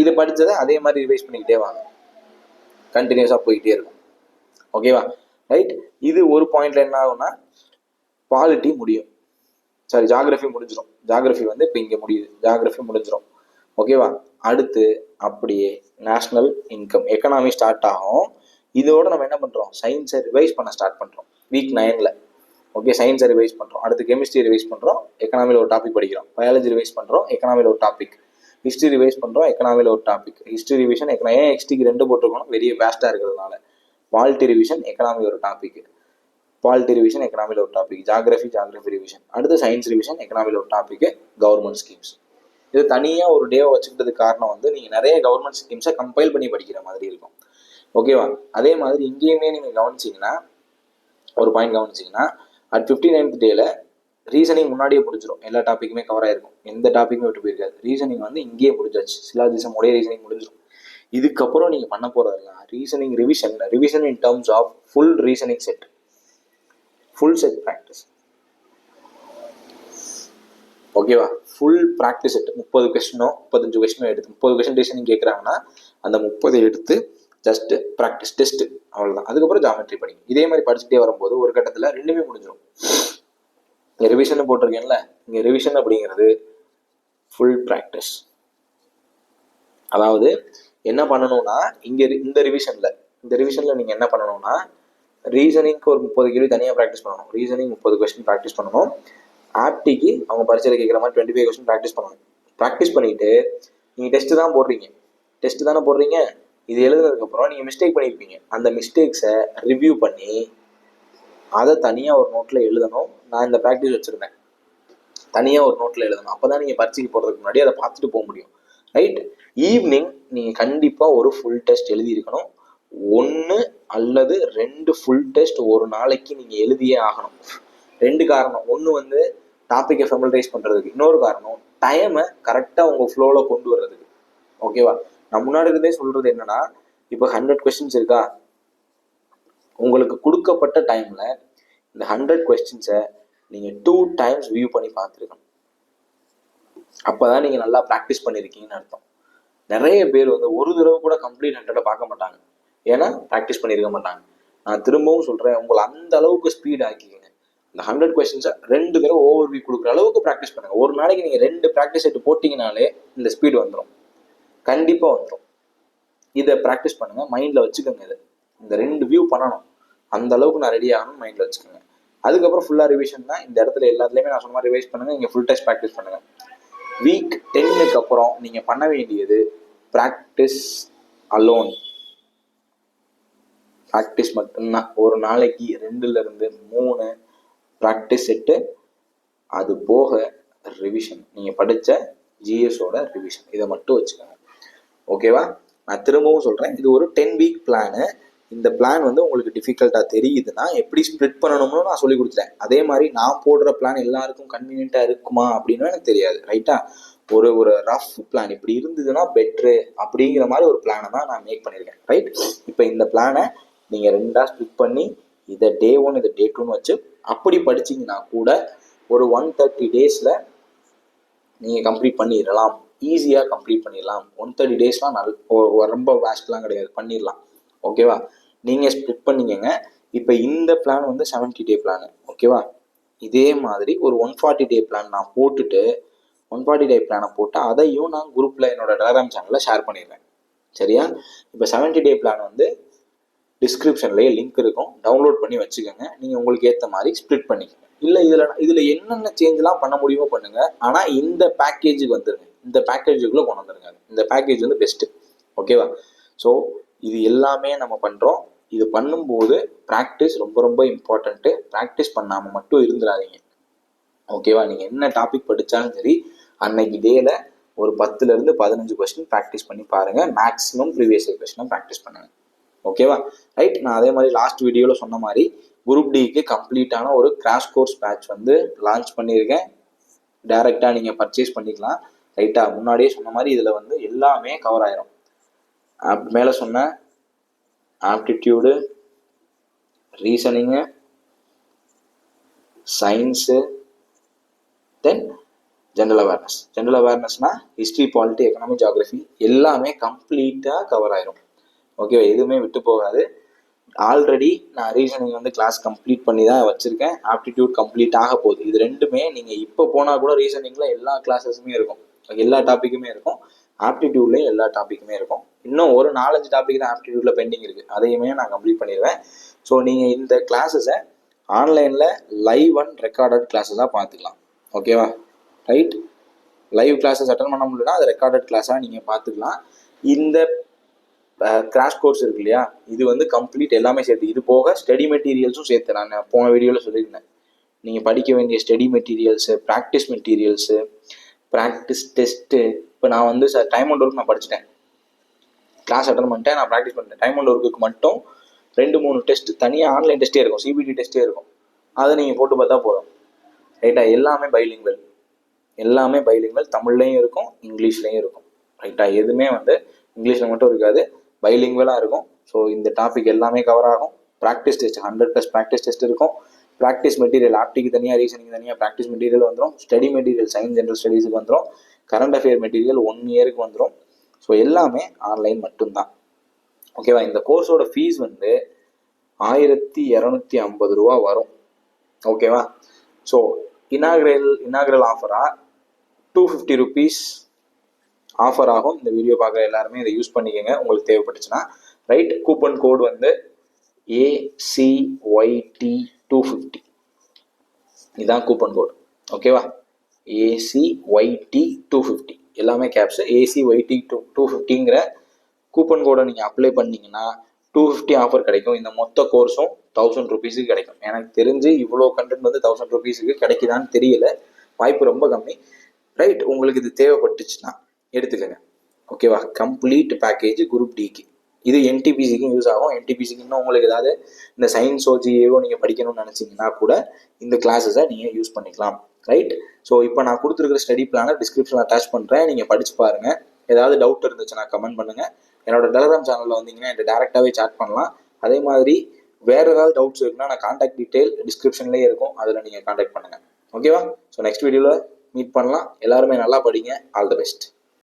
இது படித்ததை அதே மாதிரி ரிவைஸ் பண்ணிக்கிட்டே வாங்க, கண்டினியூஸாக போய்கிட்டே இருக்கும். ஓகேவா? ரைட். இது ஒரு பாயிண்ட்ல என்ன ஆகும்னா பாலிட்டி முடியும், சாரி ஜியாகிரபி முடிஞ்சிடும். ஜியாகிரபி வந்து இப்போ இங்கே முடியுது, ஜியாகிரபி முடிஞ்சிடும். ஓகேவா? அடுத்து அப்படியே நேஷனல் இன்கம், எக்கனாமி ஸ்டார்ட் ஆகும். இதோட நம்ம என்ன பண்ணுறோம்? சயின்ஸை ரிவைஸ் பண்ண ஸ்டார்ட் பண்ணுறோம் வீக் 9ல். ஓகே, சயின்ஸை ரிவைஸ் பண்ணுறோம். அடுத்து கெமிஸ்ட்ரி ரிவைஸ் பண்ணுறோம், எக்கனாமியில் ஒரு டாபிக் படிக்கிறோம். பயாலஜி ரிவைஸ் பண்ணுறோம், எக்கனாமியில் ஒரு டாபிக். ஹிஸ்ட்ரி ரிவைஸ் பண்ணுறோம், எக்கனாமியில் ஒரு டாபிக். ஹிஸ்ட்ரி ரிவிஷன் ஏன் ஹிஸ்ட்ரிக்கு 2 போட்டிருக்கோம்? பெரிய வேஸ்ட்டாக இருக்கிறதுனால. பாலிட்டி ரிவிஷன், எக்கனாமி ஒரு டாபிக். பாலிட்டி ரிவிஷன், எக்கனாமியில் ஒரு டாபிக். Geography revision. அடுத்து சயின்ஸ் ரிவிஷன், எக்கனாமியில் ஒரு டாபிக், கவர்மெண்ட் ஸ்கீம்ஸ். இது தனியாக ஒரு டேவை வச்சுக்கிட்டதுக்கு காரணம் வந்து நீங்கள் நிறைய கவர்மெண்ட் ஸ்கீம்ஸை கம்பைல் பண்ணி படிக்கிற மாதிரி இருக்கும். ஓகேவா? அதே மாதிரி இங்கேயுமே நீங்கள் கவனிச்சிங்கன்னா, ஒரு பாயிண்ட் கவனிச்சிங்கன்னா, அட் 59th டேல ரீசனிங் முன்னாடியே முடிஞ்சிடும். எல்லா டாப்பிக்குமே கவர் ஆயிருக்கும், எந்த டாப்பிக்குமே விட்டு போயிருக்காது. ரீசனிங் வந்து இங்கேயே முடிஞ்சாச்சு, சிலாஜிசம் உடைய ரீசனிங் முடிஞ்சிடும். இதுக்கப்புறம் நீங்கள் பண்ண போகிறதெல்லாம் reasoning revision in terms of full reasoning set, full set practice. ஓகேவா? Full practice set. 30 கொஸ்டினோ 35 கொஸ்டினோ எடுத்து 30 கொஸ்டின் ரீசனிங் கேட்குறாங்கன்னா அந்த 30 எடுத்து ஜஸ்ட் ப்ராக்டிஸ் டெஸ்ட், அவ்வளோதான். அதுக்கப்புறம் ஜாமெட்ரி படிங்க. இதே மாதிரி படிச்சுட்டே வரும்போது ஒரு கட்டத்தில் 2மே முடிஞ்சிடும். இங்கே ரிவிஷன் போட்டிருக்கேன்ல, இங்கே ரிவிஷன் அப்படிங்கிறது ஃபுல் ப்ராக்டிஸ். அதாவது என்ன பண்ணணும்னா இங்கே இந்த ரிவிஷனில் நீங்கள் என்ன பண்ணணும்னா ரீசனிங்க்கு ஒரு 30 கேள்வி தனியாக ப்ராக்டிஸ் பண்ணணும். ரீசனிங் 30 கொஸ்டின் ப்ராக்டிஸ் பண்ணணும். ஆப்டிக்கு அவங்க பரிசையில் கேட்குற மாதிரி 25 கொஸ்டின் ப்ராக்டிஸ் பண்ணணும். ப்ராக்டிஸ் பண்ணிவிட்டு நீங்கள் டெஸ்ட்டு தானே போடுறீங்க. இது எழுதுனதுக்கப்புறம் நீங்கள் மிஸ்டேக் பண்ணியிருப்பீங்க. அந்த மிஸ்டேக்ஸை ரிவ்யூ பண்ணி அதை தனியாக ஒரு நோட்டில் எழுதணும். நான் இந்த ப்ராக்டிஸ் வச்சுருந்தேன், தனியாக ஒரு நோட்டில் எழுதணும். அப்போ தான் நீங்கள் பரீட்சைக்கு போகிறதுக்கு முன்னாடி அதை பார்த்துட்டு போக முடியும். ரைட். ஈவினிங் நீங்கள் கண்டிப்பாக ஒரு ஃபுல் டெஸ்ட் எழுதியிருக்கணும். 1 அல்லது 2 ஃபுல் டெஸ்ட் ஒரு நாளைக்கு நீங்கள் எழுதியே ஆகணும். 2 காரணம். ஒன்று வந்து டாப்பிக்கை ஃபெமிலரைஸ் பண்ணுறதுக்கு, இன்னொரு காரணம் டைமை கரெக்டாக உங்கள் ஃப்ளோவில் கொண்டு வர்றதுக்கு. ஓகேவா? நான் முன்னாடி இருந்தே சொல்கிறது என்னன்னா, இப்போ 100 கொஸ்டின்ஸ் இருக்கா, உங்களுக்கு கொடுக்கப்பட்ட டைமில் இந்த 100 கொஸ்டின்ஸை நீங்கள் 2 times வியூ பண்ணி பார்த்துருக்கணும். அப்போ தான் நீங்கள் நல்லா ப்ராக்டிஸ் பண்ணியிருக்கீங்கன்னு அர்த்தம். நிறைய பேர் வந்து ஒரு தடவை கூட கம்ப்ளீட் 100 பார்க்க மாட்டாங்க, ஏன்னா ப்ராக்டிஸ் பண்ணியிருக்க மாட்டாங்க. நான் திரும்பவும் சொல்கிறேன், உங்களை அந்த அளவுக்கு ஸ்பீட் ஆக்கிக்கங்க. இந்த 100 கொஸ்டின்ஸை 2 தடவை ஓவர் வியூ கொடுக்குற அளவுக்கு ப்ராக்டிஸ் பண்ணுங்கள். ஒரு நாளைக்கு நீங்கள் 2 ப்ராக்டிஸ் செட் போட்டிங்கனாலே இந்த ஸ்பீடு வந்துடும், கண்டிப்பாக வந்துடும். இதை ப்ராக்டிஸ் பண்ணுங்கள், மைண்டில் வச்சுக்கோங்க. இந்த 2 வியூ பண்ணணும், அந்த அளவுக்கு நான் ரெடி ஆகணும், மைண்டில் வச்சுக்கோங்க. அதுக்கப்புறம் ஃபுல்லாக ரிவிஷன் தான். இந்த இடத்துல எல்லாத்துலேயுமே நான் சொன்ன மாதிரி ரிவைஸ் பண்ணுங்கள். நீங்கள் ஃபுல் டெஸ்ட் ப்ராக்டிஸ் பண்ணுங்கள். வீக் 10க்கு அப்புறம் நீங்கள் பண்ண வேண்டியது ப்ராக்டிஸ் அலோன். ப்ராக்டிஸ் மட்டும்தான். ஒரு நாளைக்கு 2லேருந்து 3 ப்ராக்டிஸ் செட்டு. அது போக ரிவிஷன், நீங்கள் படித்த ஜிஎஸோட ரிவிஷன், இதை மட்டும் வச்சுக்கோங்க. ஓகேவா? நான் திரும்பவும் சொல்கிறேன், இது ஒரு 10 week பிளானு. இந்த பிளான் வந்து உங்களுக்கு டிஃபிகல்ட்டாக தெரியுதுன்னா எப்படி ஸ்ப்ளிட் பண்ணணும்னு நான் சொல்லி கொடுத்துட்டேன். அதே மாதிரி நான் போடுற பிளான் எல்லாருக்கும் கன்வீனியண்ட்டாக இருக்குமா அப்படின்னு எனக்கு தெரியாது. ரைட்டா? ஒரு ரஃப் பிளான் இப்படி இருந்ததுன்னா பெட்ரு அப்படிங்கிற மாதிரி ஒரு பிளானை தான் நான் மேக் பண்ணியிருக்கேன். ரைட். இப்போ இந்த பிளானை நீங்கள் 2ஆக ஸ்ப்ளிட் பண்ணி இதை Day 1 இதை Day 2ன்னு வச்சு அப்படி படிச்சிங்கன்னா கூட ஒரு 130 daysல நீங்கள் கம்ப்ளீட் பண்ணிடலாம். ஈஸியாக கம்ப்ளீட் பண்ணிடலாம். 130 daysலாம் ரொம்ப வேஸ்ட்லாம் கிடையாது, பண்ணிடலாம். ஓகேவா? நீங்கள் ஸ்ப்ளிட் பண்ணிக்கங்க. இப்போ இந்த பிளான் வந்து 70 day பிளானு. ஓகேவா? இதே மாதிரி ஒரு 140 டே பிளான் நான் போட்டுட்டு 140 டே பிளானை போட்டு அதையும் நான் குரூப்பில் என்னோட டெலகிராம் சேனலில் ஷேர் பண்ணிடுறேன். சரியா? இப்போ 70 டே பிளான் வந்து டிஸ்கிரிப்ஷன்லேயே லிங்க் இருக்கும், டவுன்லோட் பண்ணி வச்சுக்கோங்க. நீங்கள் உங்களுக்கு ஏற்ற மாதிரி ஸ்ப்ளிட் பண்ணிக்கோங்க. இல்லை இதில் என்னென்ன சேஞ்செலாம் பண்ண முடியுமோ பண்ணுங்கள். ஆனால் இந்த பேக்கேஜுக்கு வந்துடுங்க, இந்த பேக்கேஜுக்குள்ளே கொண்டு வந்துருங்க. இந்த பேக்கேஜ் வந்து பெஸ்ட்டு. ஓகேவா? ஸோ இது எல்லாமே நம்ம பண்ணுறோம். இது பண்ணும்போது ப்ராக்டிஸ் ரொம்ப ரொம்ப இம்பார்ட்டண்ட்டு. ப்ராக்டிஸ் பண்ணாமல் மட்டும் இருந்துடாதீங்க. ஓகேவா? நீங்கள் என்ன டாபிக் படித்தாலும் சரி, அன்னைக்கு டேயில் ஒரு 10லேருந்து 15 கொஸ்டின் ப்ராக்டிஸ் பண்ணி பாருங்கள். மேக்ஸிமம் ப்ரீவியஸ் இயர் கொஸ்டினை ப்ராக்டிஸ் பண்ணுங்கள். ஓகேவா? ரைட். நான் அதே மாதிரி லாஸ்ட் வீடியோவில் சொன்ன மாதிரி குரூப் டிக்கு கம்ப்ளீட்டான ஒரு கிராஷ் கோர்ஸ் பேட்ச் வந்து லான்ச் பண்ணியிருக்கேன். டைரெக்டாக நீங்கள் பர்ச்சேஸ் பண்ணிக்கலாம். ரைட்டா? முன்னாடியே சொன்ன மாதிரி இதில் வந்து எல்லாமே கவர் ஆயிரும். மேலே சொன்ன aptitude, reasoning, science, then general அவேர்னஸ்னால் ஹிஸ்ட்ரி, பாலிட்டி, எக்கனாமி, ஜியாகிரஃபி எல்லாமே கம்ப்ளீட்டாக கவர் ஆயிரும். ஓகேவா? எதுவுமே விட்டு போகாது. ஆல்ரெடி நான் ரீசனிங் வந்து கிளாஸ் கம்ப்ளீட் பண்ணி தான் வச்சுருக்கேன். ஆப்டிடியூட் கம்ப்ளீட் ஆக போகுது. இது ரெண்டுமே நீங்கள் இப்போ போனால் கூட ரீசனிங்கில் எல்லா கிளாஸஸுமே இருக்கும், எல்லா டாப்பிக்குமே இருக்கும். ஆப்டிடியூட்லேயும் எல்லா டாப்பிக்குமே இருக்கும். இன்னும் ஒரு 4-5 டாபிக் தான் ஆப்டிடியூட்டில் பெண்டிங் இருக்குது, அதையுமே நான் கம்ப்ளீட் பண்ணிடுவேன். ஸோ நீங்கள் இந்த கிளாஸஸை ஆன்லைனில் லைவ் அண்ட் ரெக்கார்டட் கிளாஸஸாக பார்த்துக்கலாம். ஓகேவா? ரைட். லைவ் கிளாஸஸ் அட்டன் பண்ண முடியலன்னா அது ரெக்கார்டட் கிளாஸாக நீங்கள் பார்த்துக்கலாம். இந்த கிராஷ் கோர்ஸ் இருக்கு இல்லையா, இது வந்து கம்ப்ளீட் எல்லாமே சேர்த்து, இது போக ஸ்டடி மெட்டீரியல்ஸும் சேர்த்து நான் போன வீடியோவில் சொல்லியிருந்தேன். நீங்கள் படிக்க வேண்டிய study materials, practice materials, practice test. இப்போ நான் வந்து டைம் அண்ட் ஒர்க் நான் படிச்சுட்டேன், கிளாஸ் அட்டன் பண்ணிட்டேன், நான் ப்ராக்டிஸ் பண்ணிட்டேன். டைம் அண்ட் ஒர்க்குக்கு மட்டும் 2-3 டெஸ்ட் தனியாக ஆன்லைன் டெஸ்ட்டே இருக்கும், சிபிடி டெஸ்ட்டே இருக்கும். அதை நீங்கள் போட்டு பார்த்தா போதும். ரைட்டா? எல்லாமே பைலிங்குவல், தமிழ்லையும் இருக்கும், இங்கிலீஷ்லையும் இருக்கும். ரைட்டா? எதுவுமே வந்து இங்கிலீஷில் மட்டும் இருக்காது, பைலிங்குவலாக இருக்கும். ஸோ இந்த டாபிக் எல்லாமே கவர் ஆகும். ப்ராக்டிஸ் டெஸ்ட் 100+ ப்ராக்டிஸ் டெஸ்ட் இருக்கும். ப்ராக்டிஸ் மெட்டீரியல் ஆப்டிக்கு தனியாக, ரீசனிங் தனியாக ப்ராக்டிஸ் மெட்டீரியல் வந்துடும். ஸ்டடி மெட்டீரியல் சயின்ஸ் ஜென்ரல் ஸ்டடீஸுக்கு வந்துடும். கரண்ட் அஃபேர் மெட்டீரியல் 1 இயருக்கு வந்துடும். ஸோ எல்லாமே ஆன்லைன் மட்டும்தான். ஓகேவா? இந்த கோர்ஸோட ஃபீஸ் வந்து 1250 ரூபா வரும். ஓகேவா? ஸோ இனாகரல் ஆஃபராக 250 ருபீஸ் ஆஃபர் ஆகும். இந்த வீடியோ பார்க்குற எல்லாருமே இதை யூஸ் பண்ணிக்கோங்க உங்களுக்கு தேவைப்பட்டுச்சுன்னா. ரைட். கூப்பன் கோடு வந்து ACYT250, இதுதான் கூப்பன் கோடு. ஓகேவா? ACYT250 எல்லாமே கேப்ஸ். ACYT250ங்கிற கூப்பன் கோடை நீங்கள் அப்ளை பண்ணிங்கன்னா 250 ஆஃபர் கிடைக்கும். இந்த மொத்த கோர்ஸும் 1000 ருபீஸுக்கு கிடைக்கும். எனக்கு தெரிஞ்சு இவ்வளோ கண்டென்ட் வந்து 1000 ருபீஸுக்கு கிடைக்குதான்னு தெரியல, வாய்ப்பு ரொம்ப கம்மி. ரைட். உங்களுக்கு இது தேவைப்பட்டுச்சுன்னா எடுத்துக்கங்க. ஓகேவா? கம்ப்ளீட் பேக்கேஜ் குரூப் டிக்கு. இது என்டிபிசிக்கும் யூஸ் ஆகும். என்டிபிசிக்கு இன்னும் உங்களுக்கு ஏதாவது இந்த சயின்ஸோ ஜிஏவோ நீங்கள் படிக்கணும்னு நினச்சிங்கன்னா கூட இந்த கிளாஸஸை நீங்கள் யூஸ் பண்ணிக்கலாம். ரைட். ஸோ இப்போ நான் கொடுத்துருக்கிற ஸ்டடி பிளானை டிஸ்கிரிப்ஷனில் அட்டாச் பண்ணுறேன், நீங்கள் படிச்சு பாருங்கள். ஏதாவது டவுட் இருந்துச்சுன்னா கமெண்ட் பண்ணுங்கள். என்னோட டெலகிராம் சேனலில் வந்தீங்கன்னா என்கிட்ட டேரெக்டாகவே சாட் பண்ணலாம். அதே மாதிரி வேறு ஏதாவது டவுட்ஸ் இருக்குன்னா நான் கான்டாக்ட் டீட்டெயில் டிஸ்கிரிப்ஷன்லேயே இருக்கும், அதில் நீங்கள் கான்டாக்ட் பண்ணுங்கள். ஓகேவா? ஸோ நெக்ஸ்ட் வீடியோவில் மீட் பண்ணலாம். எல்லாருமே நல்லா படிங்க. All the best.